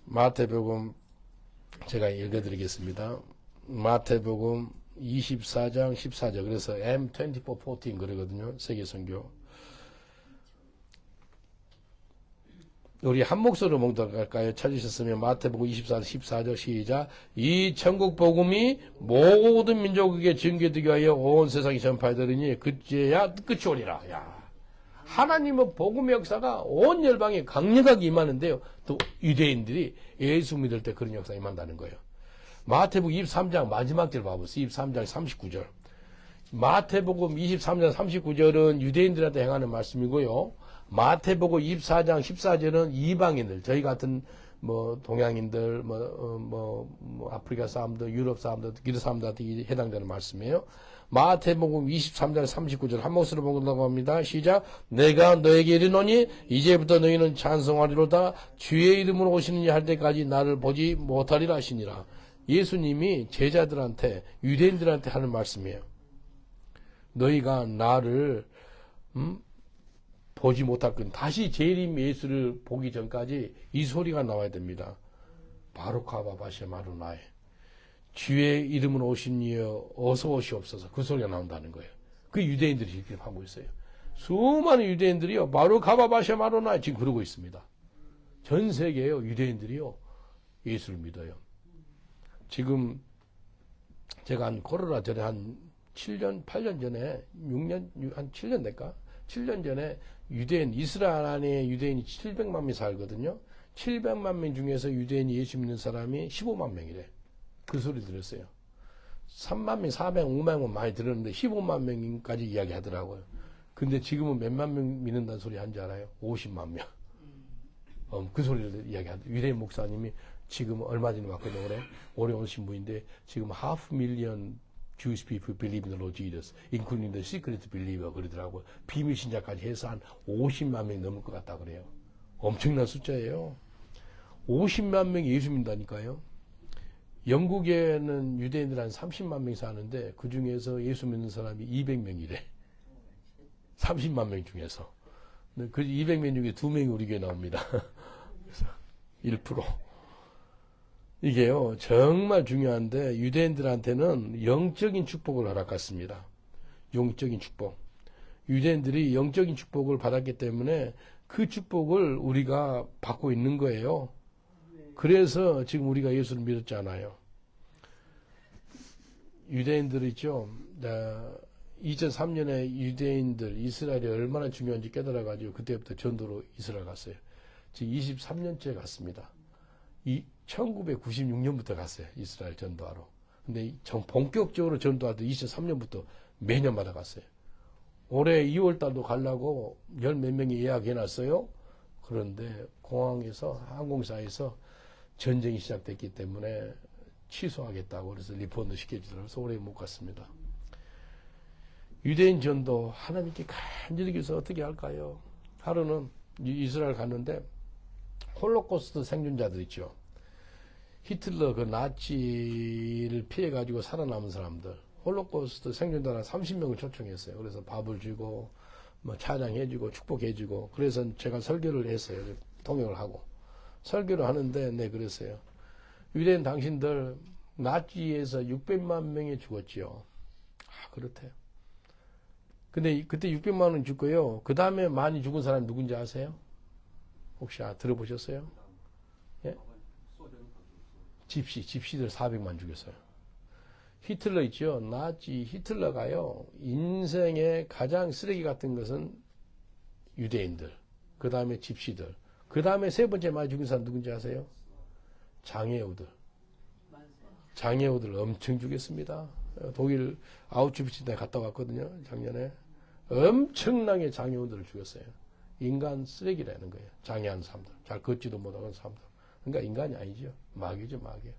마태복음 제가 읽어드리겠습니다. 마태복음 24장 14절 그래서 M2414 그러거든요. 세계 선교. 우리 한 목소리로 몽독할까요? 찾으셨으면 마태복음 24장 14절 시작. 이 천국 복음이 모든 민족에게 증거되게 하여 온 세상에 전파되리니 그제야 끝이 오리라. 야, 하나님의 복음의 역사가 온 열방에 강력하게 임하는데요. 또 유대인들이 예수 믿을 때 그런 역사가 임한다는 거예요. 마태복음 23장 마지막 절 봐보세요. 23장 39절. 마태복음 23장 39절은 유대인들한테 행하는 말씀이고요. 마태복음 24장 14절은 이방인들, 저희 같은 뭐 동양인들, 아프리카 사람들, 유럽 사람들, 기르 사람들한테 해당되는 말씀이에요. 마태복음 23장 39절 한 목소리로 본다고 합니다. 시작. 내가 너에게 이르노니 이제부터 너희는 찬송하리로다 주의 이름으로 오시느니 할 때까지 나를 보지 못하리라 하시니라. 예수님이 제자들한테, 유대인들한테 하는 말씀이에요. 너희가 나를 보지 못할 건 다시 재림 예수를 보기 전까지 이 소리가 나와야 됩니다. 바루카바 바셰마루나에 주의 이름으로 오신 이여 어서 오시옵소서. 그 소리가 나온다는 거예요. 그 유대인들이 이렇게 하고 있어요. 수많은 유대인들이요 바루카바 바셰마루나에 지금 그러고 있습니다. 전 세계에요 유대인들이요 예수를 믿어요. 지금 제가 한 코로나 전에 한 7년, 8년 전에 6년, 한 7년 될까? 7년 전에 유대인, 이스라엘 안에 유대인이 700만 명이 살거든요. 700만 명 중에서 유대인이 예수 믿는 사람이 15만 명이래. 그 소리 들었어요. 3만 명, 4명, 5만 명 많이 들었는데 15만 명까지 이야기 하더라고요. 근데 지금은 몇만 명 믿는다는 소리 한지 알아요? 50만 명. 그 소리를 이야기하더라고요. 유대인 목사님이 지금 얼마 전에 왔거든요. 올해 오신 분인데 지금 500,000 Jewish people believe in the Lord Jesus, including the secret believer 그러더라고요. 비밀 신자까지 해서 한 50만 명이 넘을 것 같다 그래요. 엄청난 숫자예요. 50만 명이 예수 믿는다니까요. 영국에는 유대인들 한 30만 명이 사는데 그 중에서 예수 믿는 사람이 200명이래. 30만 명 중에서. 그 200명 중에 2명이 우리 교회 나옵니다. 그래서 1%. 이게요, 정말 중요한데, 유대인들한테는 영적인 축복을 허락했습니다. 영적인 축복. 유대인들이 영적인 축복을 받았기 때문에 그 축복을 우리가 받고 있는 거예요. 그래서 지금 우리가 예수를 믿었잖아요. 유대인들 있죠. 2003년에 유대인들, 이스라엘이 얼마나 중요한지 깨달아가지고 그때부터 전도로 이스라엘 갔어요. 지금 23년째 갔습니다. 1996년부터 갔어요. 이스라엘 전도하러. 근데 본격적으로 전도할 때 23년부터 매년마다 갔어요. 올해 2월달도 가려고 열 몇 명이 예약해놨어요. 그런데 공항에서, 항공사에서 전쟁이 시작됐기 때문에 취소하겠다고 그래서 리펀드 시켜주더라고요. 그래서 올해 못 갔습니다. 유대인 전도 하나님께 간절히 기도해서 어떻게 할까요? 하루는 이스라엘 갔는데 홀로코스트 생존자들 있죠. 히틀러 그 나치를 피해가지고 살아남은 사람들, 홀로코스트 생존자를 30명을 초청했어요. 그래서 밥을 주고, 찬양해주고, 축복해주고, 그래서 제가 설교를 했어요. 통역을 하고. 설교를 하는데, 네, 그랬어요. 유대인 당신들, 나치에서 600만 명이 죽었지요. 그렇대요. 근데 그때 600만 원 죽고요. 그 다음에 많이 죽은 사람이 누군지 아세요? 혹시 들어보셨어요? 예? 집시들 400만 죽였어요. 히틀러 있죠? 나치 히틀러가요, 인생의 가장 쓰레기 같은 것은 유대인들, 그 다음에 집시들, 그 다음에 세 번째 많이 죽인 사람 누군지 아세요? 장애우들. 장애우들 엄청 죽였습니다. 독일 아우슈비츠에 갔다 왔거든요, 작년에. 엄청나게 장애우들을 죽였어요. 인간 쓰레기라는 거예요. 장애한 사람들. 잘 걷지도 못하는 사람들. 그러니까 인간이 아니죠. 마귀죠, 마귀.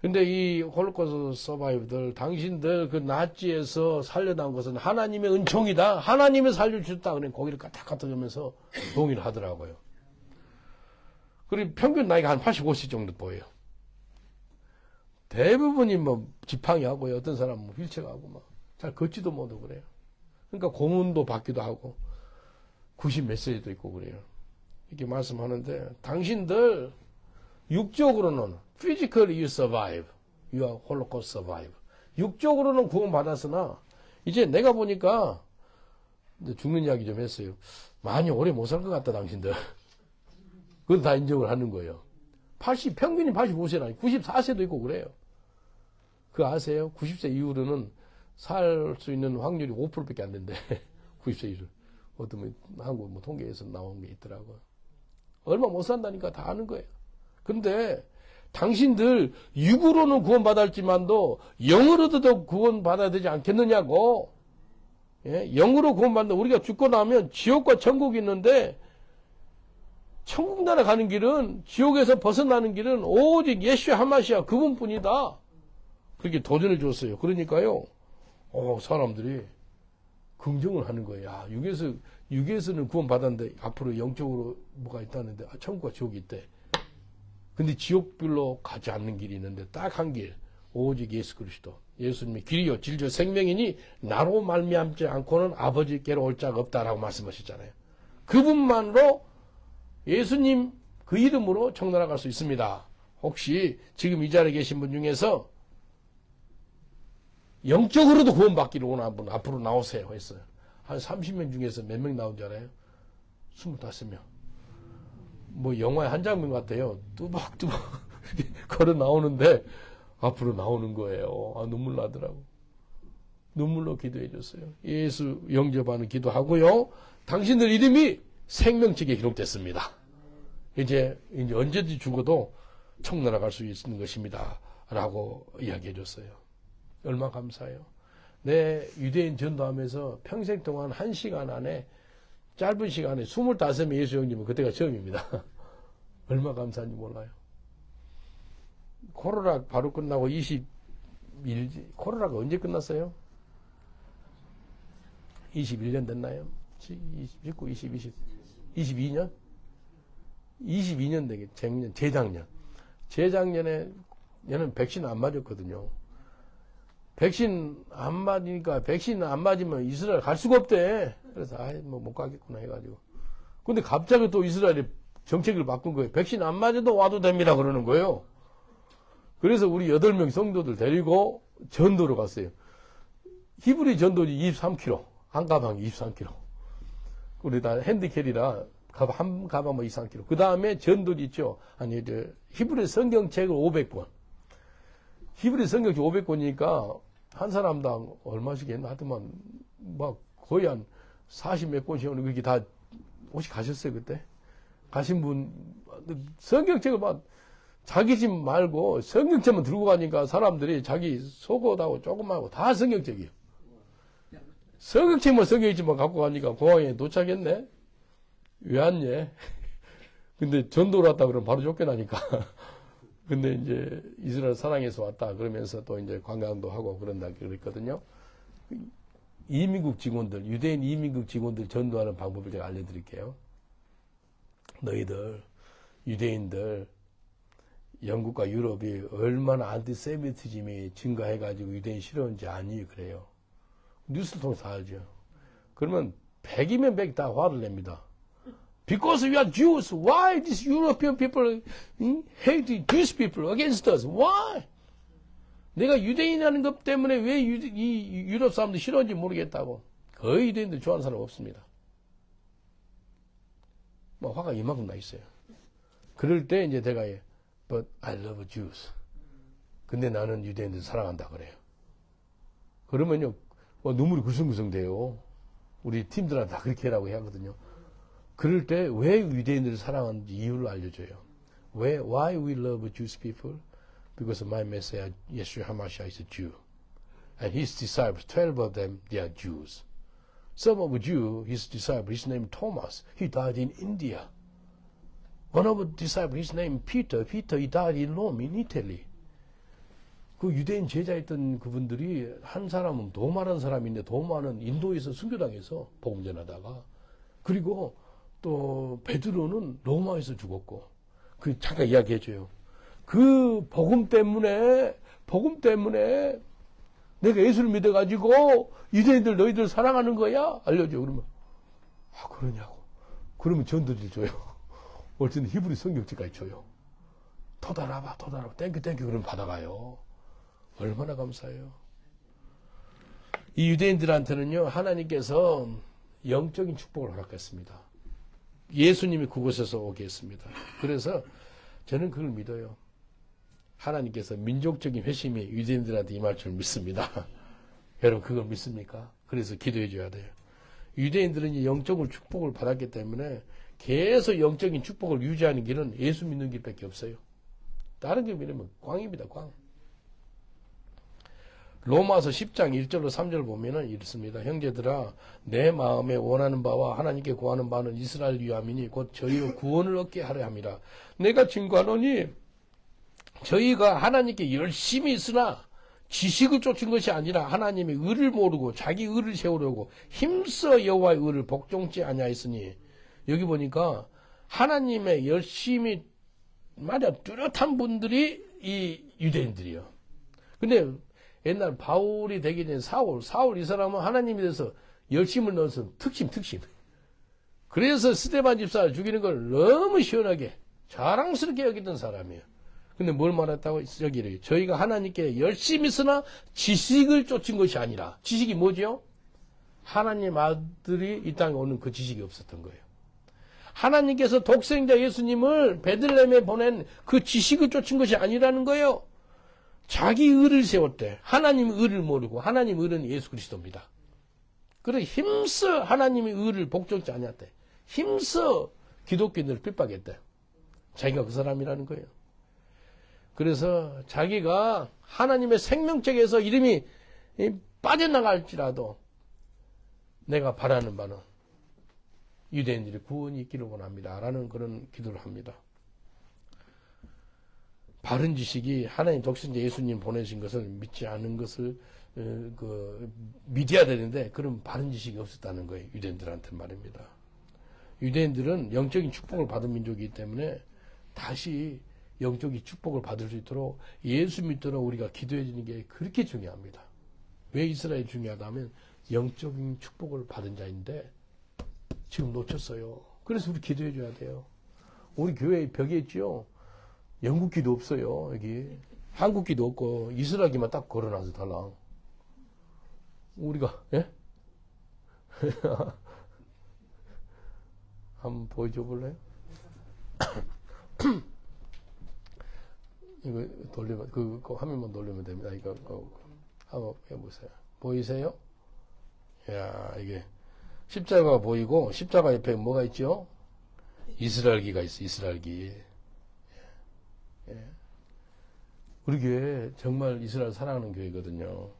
근데 이 홀로코스트 서바이브들, 당신들 그 나치에서 살려나온 것은 하나님의 은총이다. 하나님이 살려주셨다. 그래 고기를 까딱까딱 하면서 동의를 하더라고요. 그리고 평균 나이가 한 85세 정도 보여요. 대부분이 지팡이 하고요. 어떤 사람은 휠체어 하고 잘 걷지도 못하고 그래요. 그러니까 고문도 받기도 하고 90 몇 세도 있고 그래요. 이렇게 말씀하는데, 당신들 육적으로는 physically you survive, you are Holocaust survive. 육적으로는 구원받았으나 이제 내가 보니까 죽는 이야기 좀 했어요. 많이 오래 못 살 것 같다 당신들. 그건 다 인정을 하는 거예요. 평균이 85세라니 94세도 있고 그래요. 그거 아세요? 90세 이후로는 살 수 있는 확률이 5%밖에 안 된대. 90세 이후. 어떤 한국 통계에서 나온 게 있더라고요. 얼마 못 산다니까 다 아는 거예요. 근데 당신들 육으로는 구원받았지만도 영으로도 구원받아야 되지 않겠느냐고. 예? 영으로 구원받는, 우리가 죽고 나면 지옥과 천국이 있는데 천국 나라 가는 길은, 지옥에서 벗어나는 길은 오직 예수 하마시아 그분뿐이다. 그렇게 도전해 줬어요. 그러니까요, 사람들이 긍정을 하는 거예요. 야, 육에서는 구원받았는데 앞으로 영적으로 뭐가 있다는데, 천국과 지옥이 있대. 근데 지옥길로 가지 않는 길이 있는데 딱 한 길, 오직 예수 그리스도. 예수님이 길이요 진리요 생명이니 나로 말미암지 않고는 아버지께로 올 자가 없다라고 말씀하셨잖아요. 그분만으로, 예수님 그 이름으로 청나라 갈 수 있습니다. 혹시 지금 이 자리에 계신 분 중에서 영적으로도 구원받기를 원하는 분 앞으로 나오세요 했어요. 한 30명 중에서 몇 명 나온 줄 알아요? 25명. 뭐 영화의 한 장면 같아요. 뚜벅뚜벅 걸어 나오는데 앞으로 나오는 거예요. 눈물 나더라고. 눈물로 기도해 줬어요. 예수 영접하는 기도하고요. 당신들 이름이 생명책에 기록됐습니다. 이제 언제든지 죽어도 청나라 갈 수 있는 것입니다. 라고 이야기해 줬어요. 얼마나 감사해요. 내 유대인 전도하면서 평생 동안 1시간 안에, 짧은 시간에 25명 예수 영접은 그때가 처음입니다. 얼마나 감사한지 몰라요. 코로나 바로 끝나고 코로나가 언제 끝났어요? 21년 됐나요? 19, 20, 22년? 22년 되게, 재작년에, 얘는 백신 안 맞았거든요. 백신 안 맞으니까, 백신 안 맞으면 이스라엘 갈 수가 없대. 그래서, 못 가겠구나 해가지고. 근데 갑자기 또 이스라엘이 정책을 바꾼 거예요. 백신 안 맞아도 와도 됩니다. 그러는 거예요. 그래서 우리 8명 성도들 데리고 전도로 갔어요. 히브리 전도지 23km. 한 가방 23km. 우리 다 핸드캐리라 한 가방 23km. 그 다음에 전도지 있죠. 히브리 성경책을 500권. 히브리 성경책 500권이니까 한 사람당 얼마씩 했나? 하여튼 막 거의 한 40 몇 권씩 오는 그게 다 혹시 가셨어요 그때? 가신 분 성경책을 막 자기 집 말고 성경책만 들고 가니까 사람들이 자기 속옷하고 조금하고 다 성경책이에요. 성경책만 갖고 가니까 공항에 도착했네. 왜 왔냐? 근데 전도를 왔다 그러면 바로 쫓겨나니까. 근데 이제 이스라엘 사랑해서 왔다 그러면서 또 이제 관광도 하고 그런다 그랬거든요. 이민국 직원들, 유대인 이민국 직원들 전도하는 방법을 제가 알려드릴게요. 너희들 유대인들 영국과 유럽이 얼마나 안티세미티즘이 증가해가지고 유대인 싫어하는지 아니 그래요. 뉴스를 통해서 알죠. 그러면 100이면 100 다 화를 냅니다. Because we are Jews, why these European people hate the Jewish people against us? Why? 내가 유대인이라는 것 때문에 왜 이 유럽 사람들 싫어하는지 모르겠다고. 거의 유대인들 좋아하는 사람 없습니다. 뭐 화가 이만큼 나 있어요. 그럴 때 이제 내가 But I love Jews. 근데 나는 유대인들 사랑한다 그래요. 그러면요 눈물이 글썽글썽 돼요. 우리 팀들한테 다 그렇게 하라고 하거든요. 그럴 때 왜 유대인들을 사랑하는지 이유를 알려줘요. Why we love Jewish people? Because my Messiah, Yeshua HaMashiach, is a Jew. And his disciples, 12 of them, they are Jews. Some of Jew, his disciple, his name Thomas, he died in India. One of the disciples, his name Peter, he died in Rome, in Italy. 그 유대인 제자였던 그분들이 한 사람은 도마라는 사람인데 도마는 인도에서 순교당해서 복음 전하다가 그리고 또 베드로는 로마에서 죽었고 그 잠깐 이야기해줘요. 그 복음 때문에 내가 예수를 믿어가지고 유대인들 너희들 사랑하는 거야? 알려줘. 그러면 그러냐고. 그러면 전도지를 줘요. 올 때는 히브리 성경책까지 줘요. 토달아봐 땡큐 그러면 받아가요. 얼마나 감사해요. 이 유대인들한테는요 하나님께서 영적인 축복을 허락했습니다. 예수님이 그곳에서 오게 했습니다. 그래서 저는 그걸 믿어요. 하나님께서 민족적인 회심이 유대인들한테 임할 줄 믿습니다. 여러분 그걸 믿습니까? 그래서 기도해 줘야 돼요. 유대인들은 영적인 축복을 받았기 때문에 계속 영적인 축복을 유지하는 길은 예수 믿는 길밖에 없어요. 다른 길 믿으면 꽝입니다. 꽝. 로마서 10장 1절로 3절 보면은 이렇습니다. 형제들아, 내 마음에 원하는 바와 하나님께 구하는 바는 이스라엘 위함이니 곧 저희의 구원을 얻게 하려 함이라. 내가 증거하노니 저희가 하나님께 열심히 있으나 지식을 쫓은 것이 아니라 하나님의 의를 모르고 자기 의를 세우려고 힘써 여호와의 의를 복종치 아니하였으니, 여기 보니까 하나님의 열심히 말이야 뚜렷한 분들이 이 유대인들이요. 근데 옛날 바울이 되기 전에 사울 이 사람은 하나님에 대해서 열심을 넣어서 특심. 그래서 스데반 집사를 죽이는 걸 너무 시원하게 자랑스럽게 여기던 사람이에요. 근데 뭘 말했다고? 여기를 저희가 하나님께 열심히 쓰나 지식을 쫓은 것이 아니라, 지식이 뭐죠? 하나님 아들이 이 땅에 오는 그 지식이 없었던 거예요. 하나님께서 독생자 예수님을 베들레헴에 보낸 그 지식을 쫓은 것이 아니라는 거예요. 자기 의를 세웠대. 하나님의 의를 모르고, 하나님의 의는 예수 그리스도입니다. 그래 힘써 하나님의 의를 복종치 않았대. 힘써 기독교인들을 핍박했대. 자기가 그 사람이라는 거예요. 그래서 자기가 하나님의 생명책에서 이름이 빠져나갈지라도 내가 바라는 바는 유대인들의 구원이 있기를 원합니다. 라는 그런 기도를 합니다. 바른 지식이 하나님 독생자 예수님 보내신 것을 믿지 않은 것을 믿어야 되는데, 그런 바른 지식이 없었다는 거예요. 유대인들한테 말입니다. 유대인들은 영적인 축복을 받은 민족이기 때문에 다시 영적인 축복을 받을 수 있도록 예수 믿도록 우리가 기도해 주는 게 그렇게 중요합니다. 왜 이스라엘이 중요하다면 영적인 축복을 받은 자인데 지금 놓쳤어요. 그래서 우리 기도해 줘야 돼요. 우리 교회에 벽에 있죠. 영국 기도 없어요. 여기 한국 기도 없고 이스라엘기만 딱 걸어놔서 달라. 우리가 예? 한번 보여줘 볼래요? 이거 돌리면 그 화면만 돌리면 됩니다. 이거 한번 해보세요. 보이세요? 야, 이게 십자가가 보이고 십자가 옆에 뭐가 있죠? 이스라엘기가 있어. 이스라엘기. 예. 우리 교회 정말 이스라엘 사랑하는 교회거든요.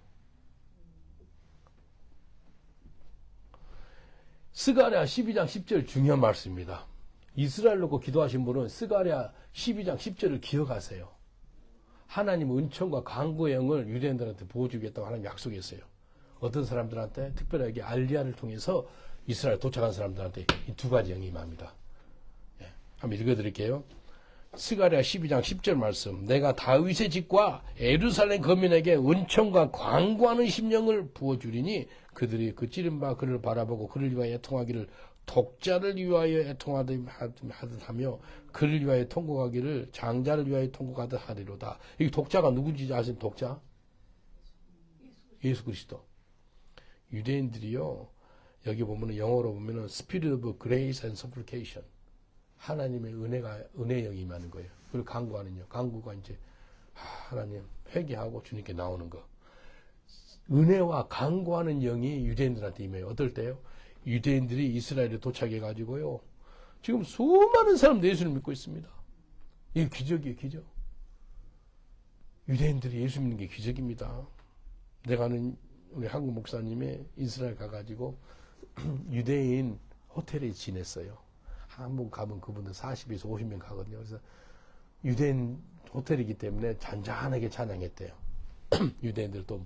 스가랴 12장 10절 중요한 말씀입니다. 이스라엘 놓고 기도하신 분은 스가랴 12장 10절을 기억하세요. 하나님 은총과 강구의 영을 유대인들한테 부어주겠다고 하나님 약속했어요. 어떤 사람들한테? 특별하게 알리야를 통해서 이스라엘 도착한 사람들한테 이 두 가지 영이 임합니다. 예. 한번 읽어드릴게요. 스가랴 12장 10절 말씀. 내가 다윗의 집과 예루살렘 거민에게 은총과 광고하는 심령을 부어주리니 그들이 그 찌른 바 그를 바라보고 그를 위하여 애통하기를 독자를 위하여 애통하듯 하며 그를 위하여 통곡하기를 장자를 위하여 통곡하듯 하리로다. 이 독자가 누군지 아시는 독자? 예수 그리스도. 유대인들이요, 여기 보면은 영어로 보면은 Spirit of Grace and Supplication. 하나님의 은혜의 영이 임하는 거예요. 그리고 간구하는요. 간구가 이제 하나님 회개하고 주님께 나오는 거. 은혜와 간구하는 영이 유대인들한테 임해요. 어떨 때요? 유대인들이 이스라엘에 도착해가지고요. 지금 수많은 사람들이 예수를 믿고 있습니다. 이게 기적이에요, 기적. 유대인들이 예수 믿는 게 기적입니다. 내가 아는 우리 한국 목사님이 이스라엘 가가지고 유대인 호텔에 지냈어요. 한번 가면 그분들 40에서 50명 가거든요. 그래서 유대인 호텔이기 때문에 잔잔하게 찬양했대요. 유대인들 또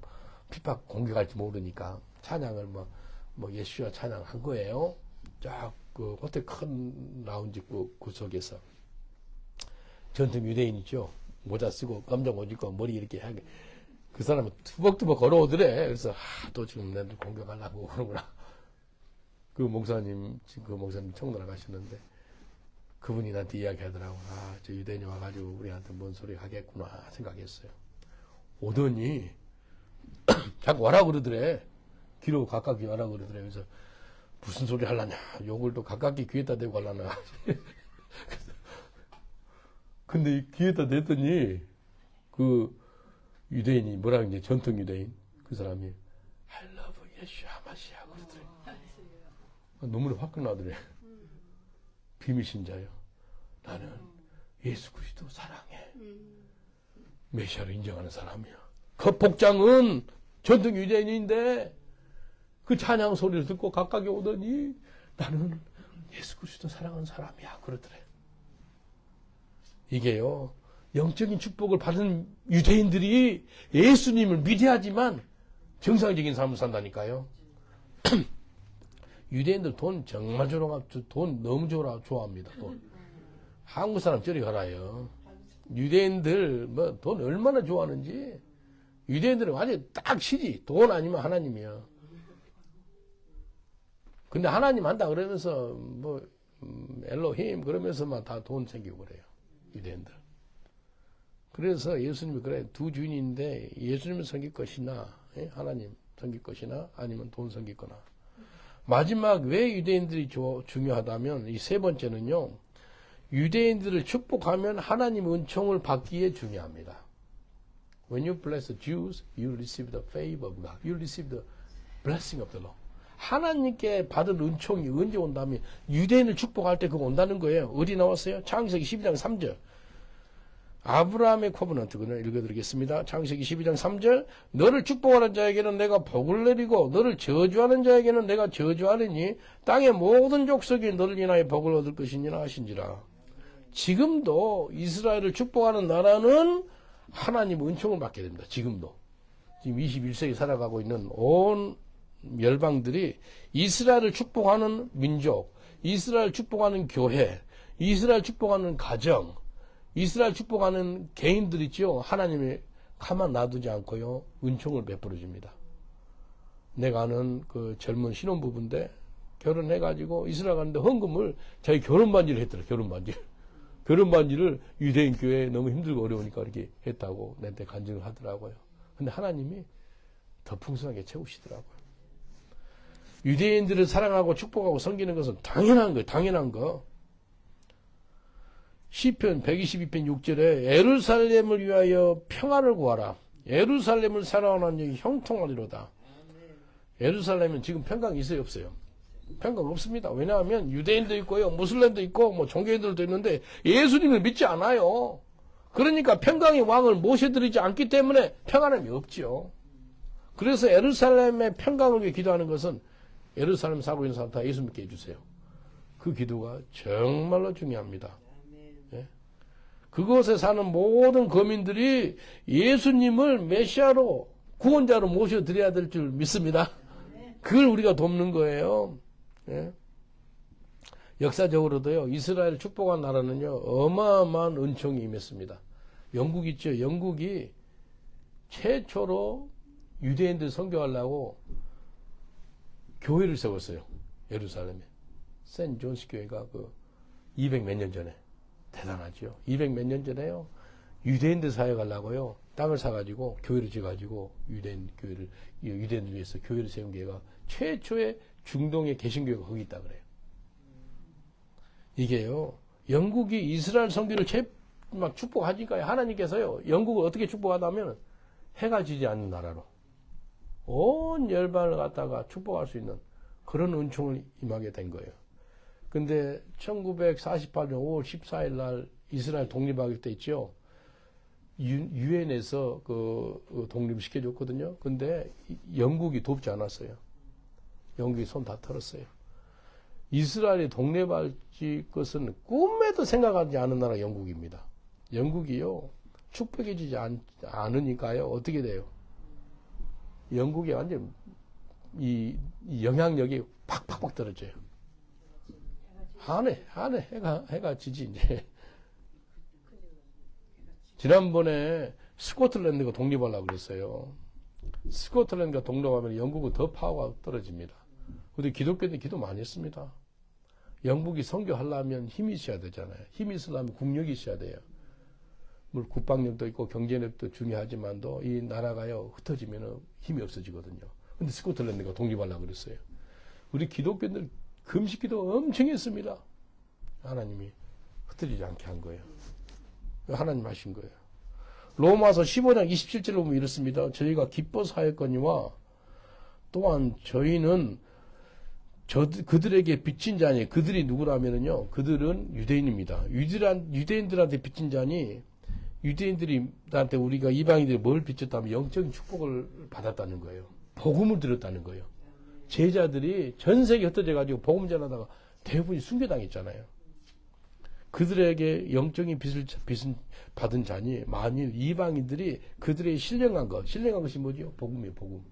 핍박 공격할지 모르니까 찬양을 뭐 예수와 찬양한 거예요. 쫙 그 호텔 큰 라운지 구석에서 전통 유대인 있죠. 모자 쓰고 깜짝 옷 입고 머리 이렇게 하게 그 사람은 투벅투벅 걸어오더래. 그래서 또 지금 내들 공격하려고 그러구나. 그 목사님 청도나 가시는데 그분이 나한테 이야기하더라고. 저 유대인이 와가지고 우리한테 뭔 소리 하겠구나 생각했어요. 오더니 자꾸 와라 그러더래. 귀로 가깝게 와라 그러더래. 그래서 무슨 소리 하려냐. 욕을 또 가깝게 귀에다 대고 하려나. 근데 귀에다 댔더니 그 유대인이 뭐라 이제 전통 유대인 그 사람이 I love 예수 하마시아 그러더래. 눈물이 확 나더래. 비밀신자요. 나는 예수 그리스도 사랑해. 메시아를 인정하는 사람이야. 그 복장은 전통 유대인인데 그 찬양 소리를 듣고 가까이 오더니 나는 예수 그리스도 사랑하는 사람이야 그러더래. 이게요, 영적인 축복을 받은 유대인들이 예수님을 믿어야지만 정상적인 삶을 산다니까요. 유대인들 돈 정말 돈 너무 좋아합니다. 돈. 한국 사람 저리 가라요. 유대인들 뭐 돈 얼마나 좋아하는지. 유대인들은 완전 딱 시지. 돈 아니면 하나님이야. 근데 하나님 한다 그러면서 뭐 엘로힘 그러면서만 다 돈 생기고 그래요. 유대인들. 그래서 예수님이 그래, 두 주인인데 예수님을 섬길 것이나 하나님 섬길 것이나 아니면 돈 섬길 거나. 마지막 왜 유대인들이 중요하다면 이 세 번째는요, 유대인들을 축복하면 하나님 은총을 받기에 중요합니다. When you bless the Jews, you receive the favor of God. You receive the blessing of the Lord. 하나님께 받은 은총이 언제 온다면 유대인을 축복할 때 그거 온다는 거예요. 어디 나왔어요? 창세기 12장 3절. 아브라함의 코버넌트를 읽어드리겠습니다. 창세기 12장 3절. 너를 축복하는 자에게는 내가 복을 내리고 너를 저주하는 자에게는 내가 저주하리니 땅의 모든 족속이 너를 인하여 복을 얻을 것이니라 하신지라. 지금도 이스라엘을 축복하는 나라는 하나님 은총을 받게 됩니다. 지금도. 지금 21세기 살아가고 있는 온 열방들이 이스라엘을 축복하는 민족, 이스라엘 축복하는 교회, 이스라엘 축복하는 가정, 이스라엘 축복하는 개인들 있죠. 하나님이 가만 놔두지 않고요, 은총을 베풀어 줍니다. 내가 아는 그 젊은 신혼부부인데 결혼해가지고 이스라엘 가는데 헌금을 자기 결혼반지를 했더라. 결혼반지를 유대인 교회에 너무 힘들고 어려우니까 이렇게 했다고 내한테 간증을 하더라고요. 근데 하나님이 더 풍성하게 채우시더라고요. 유대인들을 사랑하고 축복하고 섬기는 것은 당연한 거예요. 당연한 거. 시편 122편 6절에 예루살렘을 위하여 평화를 구하라. 예루살렘을 사랑하는 영이 형통하리로다. 예루살렘은 지금 평강이 있어요, 없어요? 평강 없습니다. 왜냐하면 유대인도 있고요, 무슬림도 있고 뭐 종교인들도 있는데 예수님을 믿지 않아요. 그러니까 평강의 왕을 모셔드리지 않기 때문에 평안함이 없죠. 그래서 예루살렘의 평강을 위해 기도하는 것은 예루살렘 살고 있는 사람 다 예수 믿게 해주세요. 그 기도가 정말로 중요합니다. 예? 그곳에 사는 모든 거민들이 예수님을 메시아로 구원자로 모셔드려야 될 줄 믿습니다. 그걸 우리가 돕는 거예요. 예? 역사적으로도요, 이스라엘을 축복한 나라는요, 어마어마한 은총이 임했습니다. 영국 있죠. 영국이 최초로 유대인들 선교하려고 교회를 세웠어요. 예루살렘에. 센 존스 교회가 200 몇 년 전에. 대단하죠. 200 몇 년 전에요, 유대인들 사역하려고요, 땅을 사가지고 교회를 지어가지고 유대인들 위해서 교회를 세운 교회가 최초의 중동의 개신교회가 거기 있다 그래요. 이게요, 영국이 이스라엘 선교를 막 축복하니까요, 하나님께서요, 영국을 어떻게 축복하다면 해가 지지 않는 나라로 온 열방을 갖다가 축복할 수 있는 그런 은총을 임하게 된 거예요. 근데 1948년 5월 14일 날 이스라엘 독립하게 돼 있죠. 유엔에서 독립을 시켜줬거든요. 근데 영국이 돕지 않았어요. 영국이 손 다 털었어요. 이스라엘이 독립할 것은 꿈에도 생각하지 않은 나라가 영국입니다. 영국이요, 축복해주지 않으니까요, 어떻게 돼요? 영국이 완전 이 영향력이 팍팍팍 떨어져요. 해가 지지, 이제. 지난번에 스코틀랜드가 독립하려고 그랬어요. 스코틀랜드가 독립하면 영국은 더 파워가 떨어집니다. 근데 기독교인들 기도 많이 했습니다. 영국이 선교하려면 힘이 있어야 되잖아요. 힘이 있으려면 국력이 있어야 돼요. 물론 국방력도 있고 경제력도 중요하지만도 이 나라가요, 흩어지면 힘이 없어지거든요. 근데 스코틀랜드가 독립하려고 그랬어요. 우리 기독교인들 금식기도 엄청 했습니다. 하나님이 흩어지지 않게 한 거예요. 하나님 하신 거예요. 로마서 15장 27절을 보면 이렇습니다. 저희가 기뻐서 하였거니와 또한 저희는 그들에게 빚진 자니, 그들이 누구라면요, 그들은 유대인입니다. 유대인들한테 빚진 자니, 유대인들이 나한테 우리가 이방인들이 뭘 비쳤다면 영적인 축복을 받았다는 거예요. 복음을 들었다는 거예요. 제자들이 전 세계에 흩어져 가지고 복음 전하다가 대부분이 순교당했잖아요. 그들에게 영적인 빚을 받은 자니 만일 이방인들이 그들의 신령한 것이 뭐죠? 복음이에요. 복음.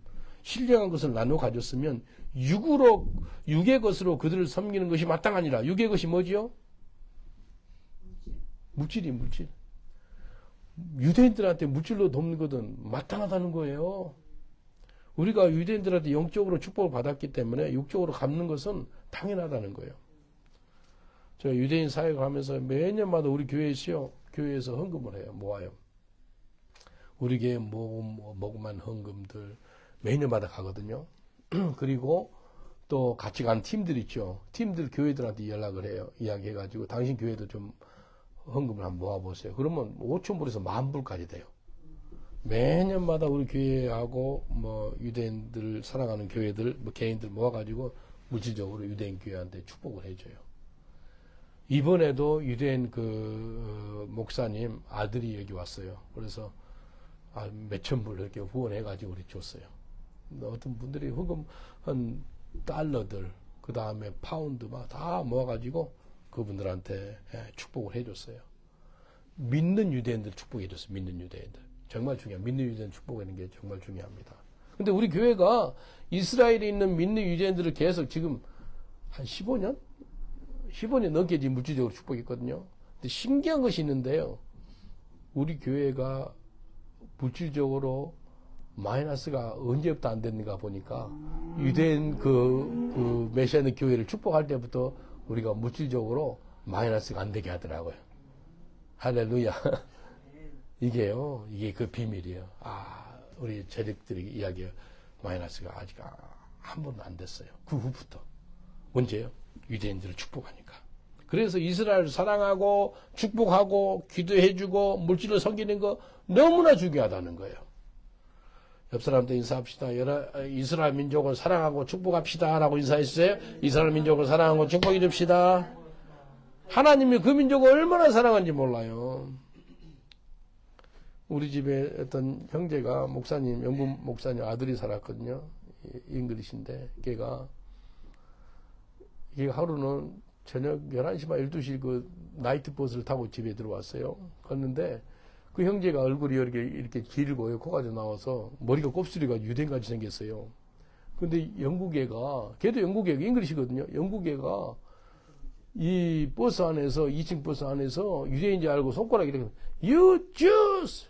신령한 것을 나눠 가졌으면 육의 것으로 그들을 섬기는 것이 마땅하니라. 육의 것이 뭐지요? 물질. 유대인들한테 물질로 돕는 것은 마땅하다는 거예요. 우리가 유대인들한테 영적으로 축복을 받았기 때문에 육적으로 갚는 것은 당연하다는 거예요. 제가 유대인 사역을 하면서 매년마다 우리 교회에서 헌금을 해요. 모아요. 우리 교회 모금한 헌금들 매년마다 가거든요. 그리고 또 같이 간 팀들 있죠. 팀들 교회들한테 연락을 해요. 이야기해가지고 당신 교회도 좀 헌금을 한번 모아보세요. 그러면 5,000불에서 10,000불까지 돼요. 매년마다 우리 교회하고 유대인들 사랑하는 교회들 개인들 모아가지고 물질적으로 유대인 교회한테 축복을 해줘요. 이번에도 유대인 목사님 아들이 여기 왔어요. 그래서 몇천 불 이렇게 후원해가지고 우리 줬어요. 어떤 분들이 헌금 한 달러들 그 다음에 파운드 막 다 모아가지고 그분들한테 축복을 해줬어요. 믿는 유대인들 축복해줬어요. 믿는 유대인들. 정말 중요합니다. 믿는 유대인 축복하는 게 정말 중요합니다. 근데 우리 교회가 이스라엘에 있는 믿는 유대인들을 계속 지금 한 15년 넘게 지금 물질적으로 축복했거든요. 근데 신기한 것이 있는데요. 우리 교회가 물질적으로 마이너스가 언제부터 안 됐는가 보니까 유대인 메시아는 교회를 축복할 때부터 우리가 물질적으로 마이너스가 안 되게 하더라고요. 할렐루야. 이게 그 비밀이에요. 우리 재력들이 이야기해요. 마이너스가 아직 한 번도 안 됐어요. 그 후부터. 언제요? 유대인들을 축복하니까. 그래서 이스라엘을 사랑하고 축복하고 기도해주고 물질을 섬기는 거 너무나 중요하다는 거예요. 옆 사람한테 인사합시다. 이스라엘 민족을 사랑하고 축복합시다 라고 인사했어요. 이스라엘 민족을 사랑하고 축복해 줍시다. 하나님이 그 민족을 얼마나 사랑하는지 몰라요. 우리 집에 어떤 형제가 영국 목사님 아들이 살았거든요. 잉글리시인데 걔가 하루는 저녁 11시 반 12시 그 나이트 버스를 타고 집에 들어왔어요. 갔는데 그 형제가 얼굴이 이렇게 길고요. 코가 좀 나와서 머리가 곱슬이가 유대인같이 생겼어요. 근데 걔도 영국애가 잉글리시거든요. 영국애가 이 버스 안에서 2층 버스 안에서 유대인인지 알고 손가락 이렇게 You Jews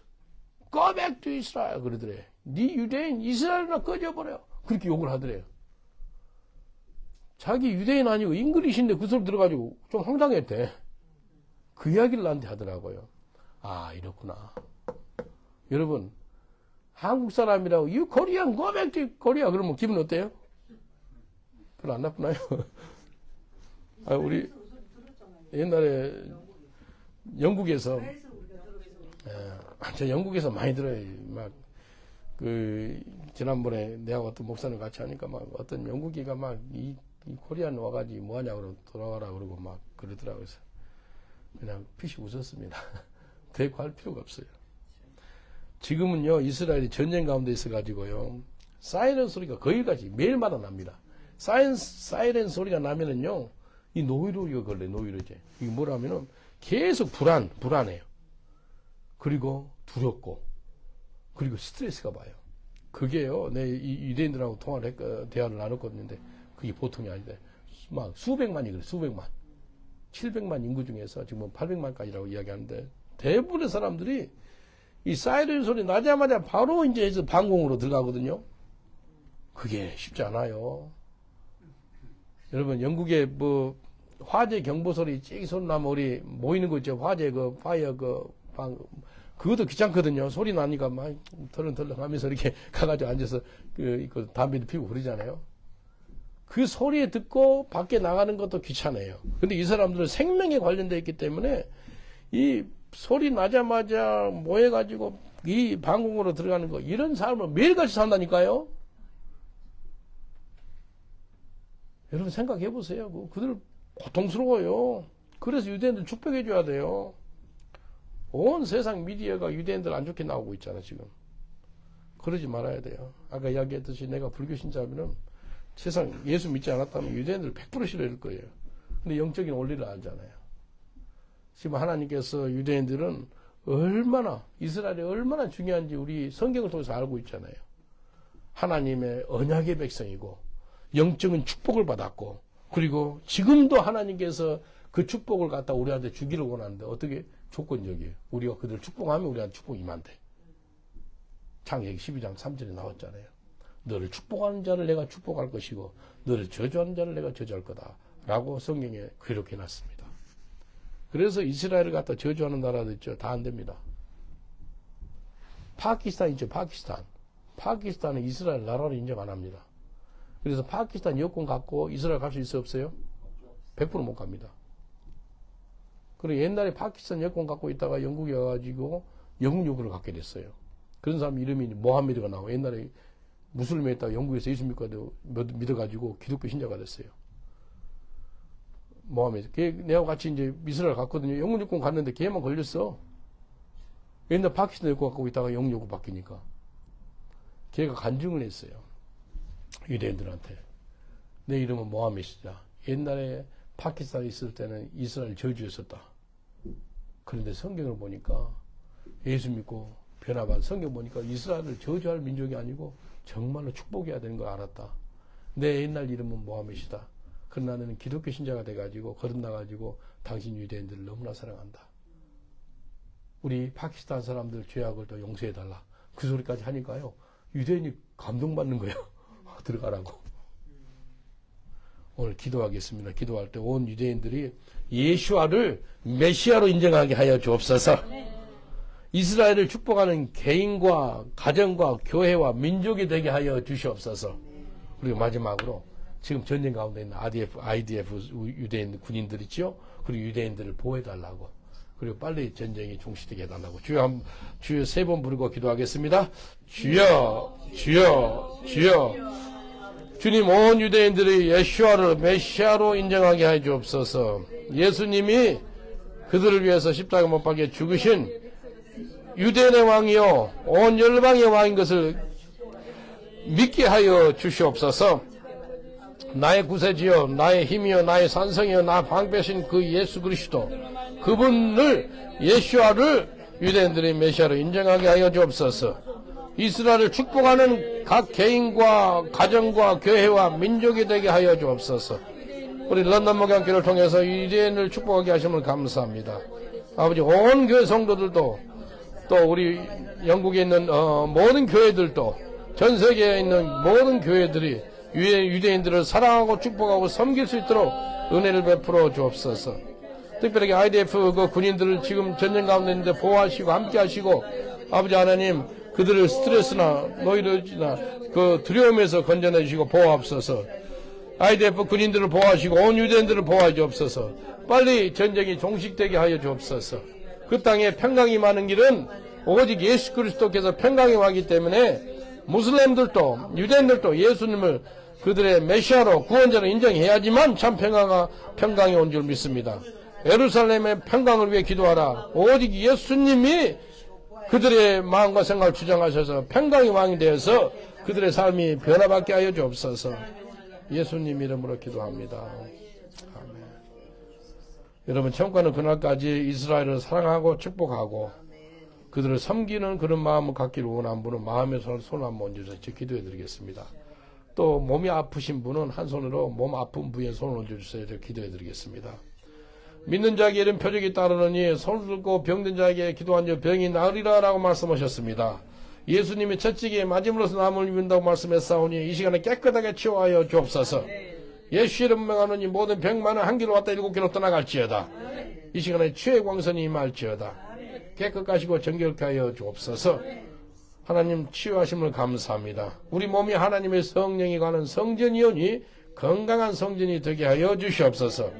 go back to Israel 그러더래. 네 유대인 이스라엘이나 꺼져버려. 그렇게 욕을 하더래요. 자기 유대인 아니고 잉글리시인데 그 소리 들어가지고 좀 황당했대. 그 이야기를 나한테 하더라고요. 이렇구나. 여러분 한국 사람이라고 You Korean go back to Korea 그러면 기분 어때요? 별로 안 나쁘나요? 우리 옛날에 영국에서 저 영국에서 많이 들어요. 막 지난번에 내가 어떤 목사님 같이 하니까 막 어떤 영국이가 막 이 코리안 와가지고 뭐하냐 그러고 돌아가라 그러고 막 그러더라고요. 그래서 그냥 피식 웃었습니다. 대꾸할 필요가 없어요. 지금은요 이스라엘이 전쟁 가운데 있어가지고요 사이렌 소리가 거기까지 매일마다 납니다. 사이렌 소리가 나면은요 이 노이로제가 걸려요. 노이로제. 이게 뭐라면은 계속 불안해요. 그리고 두렵고 그리고 스트레스가 봐요. 그게요 내 유대인들하고 대화를 나눴거든요. 그게 보통이 아닌데 막 수백만이 그래. 수백만 700만 인구 중에서 지금 800만까지라고 이야기하는데 대부분의 사람들이 이 사이렌 소리 나자마자 바로 이제 해서 방공으로 들어가거든요. 그게 쉽지 않아요. 여러분 영국에 화재 경보 소리 찌기 소리 나면 우리 모이는 거 있죠. 화재 파이어 그것도 귀찮거든요. 소리 나니까 막 덜렁덜렁 하면서 이렇게 가가지고 앉아서 담배도 피우고 그러잖아요. 그 소리 듣고 밖에 나가는 것도 귀찮아요. 근데 이 사람들은 생명에 관련되어 있기 때문에 이 소리 나자마자 모여가지고 이 방공으로 들어가는 거 이런 삶을 매일같이 산다니까요. 여러분 생각해 보세요. 그들 고통스러워요. 그래서 유대인들 축복해 줘야 돼요. 온 세상 미디어가 유대인들 안 좋게 나오고 있잖아, 지금. 그러지 말아야 돼요. 아까 이야기했듯이 내가 불교 신자면은 세상 예수 믿지 않았다면 유대인들 100% 싫어할 거예요. 근데 영적인 원리를 알잖아요. 지금 하나님께서 유대인들은 이스라엘이 얼마나 중요한지 우리 성경을 통해서 알고 있잖아요. 하나님의 언약의 백성이고, 영적인 축복을 받았고, 그리고 지금도 하나님께서 그 축복을 갖다 우리한테 주기를 원하는데, 어떻게 조건적이에요. 우리가 그들을 축복하면 우리한테 축복이 임한대. 창세기 12장 3절에 나왔잖아요. 너를 축복하는 자를 내가 축복할 것이고 너를 저주하는 자를 내가 저주할 거다 라고 성경에 기록해 놨습니다. 그래서 이스라엘을 갖다 저주하는 나라도 있죠. 다 안 됩니다. 파키스탄 있죠. 파키스탄은 이스라엘 나라를 인정 안 합니다. 그래서 파키스탄 여권 갖고 이스라엘 갈 수 있어요? 없어요? 100% 못 갑니다. 그리고 옛날에 파키스탄 여권 갖고 있다가 영국에 와가지고 영국 여권을 갖게 됐어요. 그런 사람 이름이 모하메드가 나와. 옛날에 무슬림에 있다가 영국에서 예수 믿어가지고 기독교 신자가 됐어요. 모하메드. 내가 같이 이제 이스라엘 갔거든요. 영국 여권 갔는데 걔만 걸렸어. 옛날 파키스탄 여권 갖고 있다가 영국 여권 바뀌니까. 걔가 간증을 했어요. 유대인들한테. 내 이름은 모하메드다. 옛날에 파키스탄에 있을 때는 이스라엘 저주였었다. 그런데 성경을 보니까 예수 믿고 변화받은 성경 보니까 이스라엘을 저주할 민족이 아니고 정말로 축복해야 되는 걸 알았다. 내 옛날 이름은 모하메드다. 그러나 나는 기독교 신자가 돼가지고 거듭나가지고 당신 유대인들을 너무나 사랑한다. 우리 파키스탄 사람들 죄악을 더 용서해달라. 그 소리까지 하니까요. 유대인이 감동받는 거예요. 들어가라고. 오늘 기도하겠습니다. 기도할 때 온 유대인들이 예수아를 메시아로 인정하게 하여 주옵소서. 이스라엘을 축복하는 개인과 가정과 교회와 민족이 되게 하여 주시옵소서. 그리고 마지막으로 지금 전쟁 가운데 있는 IDF 유대인 군인들 있죠? 그리고 유대인들을 보호해달라고. 그리고 빨리 전쟁이 종식되게 해달라고. 주여 세 번 부르고 기도하겠습니다. 주여, 주여, 주여. 주님, 온 유대인들이 예수아를 메시아로 인정하게 해 주옵소서. 예수님이 그들을 위해서 십자가 못 박혀 죽으신 유대인의 왕이요 온 열방의 왕인 것을 믿게 하여 주시옵소서. 나의 구세주여, 나의 힘이여, 나의 산성이여, 나 방패신 그 예수 그리스도, 그분을 예수아를 유대인들이 메시아로 인정하게 하여 주옵소서. 이스라엘을 축복하는 각 개인과 가정과 교회와 민족이 되게 하여 주옵소서. 우리 런던 목양교를 통해서 유대인을 축복하게 하심을 감사합니다. 아버지, 온 교회 성도들도 또 우리 영국에 있는 모든 교회들도 전 세계에 있는 모든 교회들이 유대인들을 사랑하고 축복하고 섬길 수 있도록 은혜를 베풀어 주옵소서. 특별하게 IDF 그 군인들을 지금 전쟁 가운데 있는데 보호하시고 함께 하시고, 아버지 하나님 그들을 스트레스나 노이로지나 그 두려움에서 건져내 주시고 보호하옵소서. IDF 군인들을 보호하시고 온 유대인들을 보호해 주옵소서. 빨리 전쟁이 종식되게 하여 주옵소서. 그 땅에 평강이 많은 길은 오직 예수 그리스도께서 평강의 왕이기 때문에 무슬림들도 유대인들도 예수님을 그들의 메시아로 구원자로 인정해야지만 참 평강이 온 줄 믿습니다. 예루살렘의 평강을 위해 기도하라. 오직 예수님이 그들의 마음과 생각을 주장하셔서 평강의 왕이 되어서 그들의 삶이 변화받게 하여 주옵소서. 예수님 이름으로 기도합니다. 아멘. 여러분, 천국가는 그날까지 이스라엘을 사랑하고 축복하고 그들을 섬기는 그런 마음을 갖기를 원하는 분은 마음의 손을 한번 얹어서 기도해 드리겠습니다. 또 몸이 아프신 분은 한 손으로 몸 아픈 부위에 손을 얹어주세요. 저 기도해 드리겠습니다. 믿는 자에게 이런 표적이 따르느니 손을 들고 병든 자에게 기도한 자 병이 나으리라 라고 말씀하셨습니다. 예수님이 채찍에 맞음으로써 남을 입는다고 말씀했사오니 이 시간에 깨끗하게 치유하여 주옵소서. 예수 이름 명하노니 모든 병만은 한 길로 왔다 일곱 길로 떠나갈지어다. 이 시간에 치유의 광선이 임할지어다. 깨끗하시고 정결케 하여 주옵소서. 하나님 치유하심을 감사합니다. 우리 몸이 하나님의 성령이 가는 성전이오니 건강한 성전이 되게 하여 주시옵소서.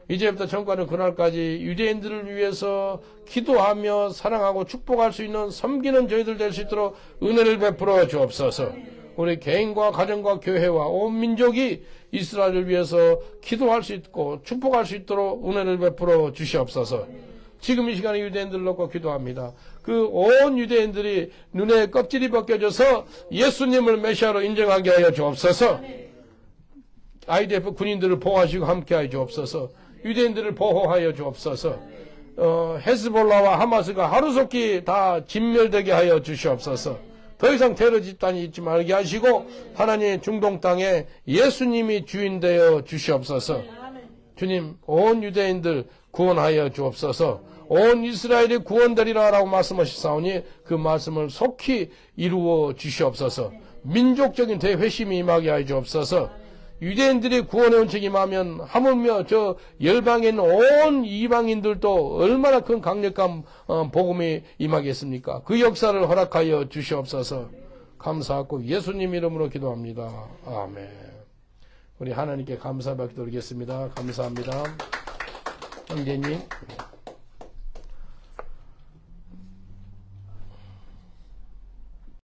이제부터 천국가는 그날까지 유대인들을 위해서 기도하며 사랑하고 축복할 수 있는 섬기는 저희들 될 수 있도록 은혜를 베풀어 주옵소서. 우리 개인과 가정과 교회와 온 민족이 이스라엘을 위해서 기도할 수 있고 축복할 수 있도록 은혜를 베풀어 주시옵소서. 지금 이 시간에 유대인들 놓고 기도합니다. 그 온 유대인들이 눈에 껍질이 벗겨져서 예수님을 메시아로 인정하게 하여 주옵소서. IDF 군인들을 보호하시고 함께하여 주옵소서. 유대인들을 보호하여 주옵소서. 헤즈볼라와 하마스가 하루속히 다 진멸되게 하여 주시옵소서. 더 이상 테러 집단이 있지 말게 하시고 하나님 중동 땅에 예수님이 주인 되어 주시옵소서. 주님, 온 유대인들 구원하여 주옵소서. 온 이스라엘이 구원되리라 라고 말씀하셨사오니 그 말씀을 속히 이루어 주시옵소서. 민족적인 대회심이 임하게 하여 주옵소서. 유대인들이 구원의 은총이 임하면 하물며 저 열방에 있는 온 이방인들도 얼마나 큰 강력한 복음이 임하겠습니까? 그 역사를 허락하여 주시옵소서. 감사하고 예수님 이름으로 기도합니다. 아멘. 우리 하나님께 감사받기 드리겠습니다. 감사합니다. 형제님.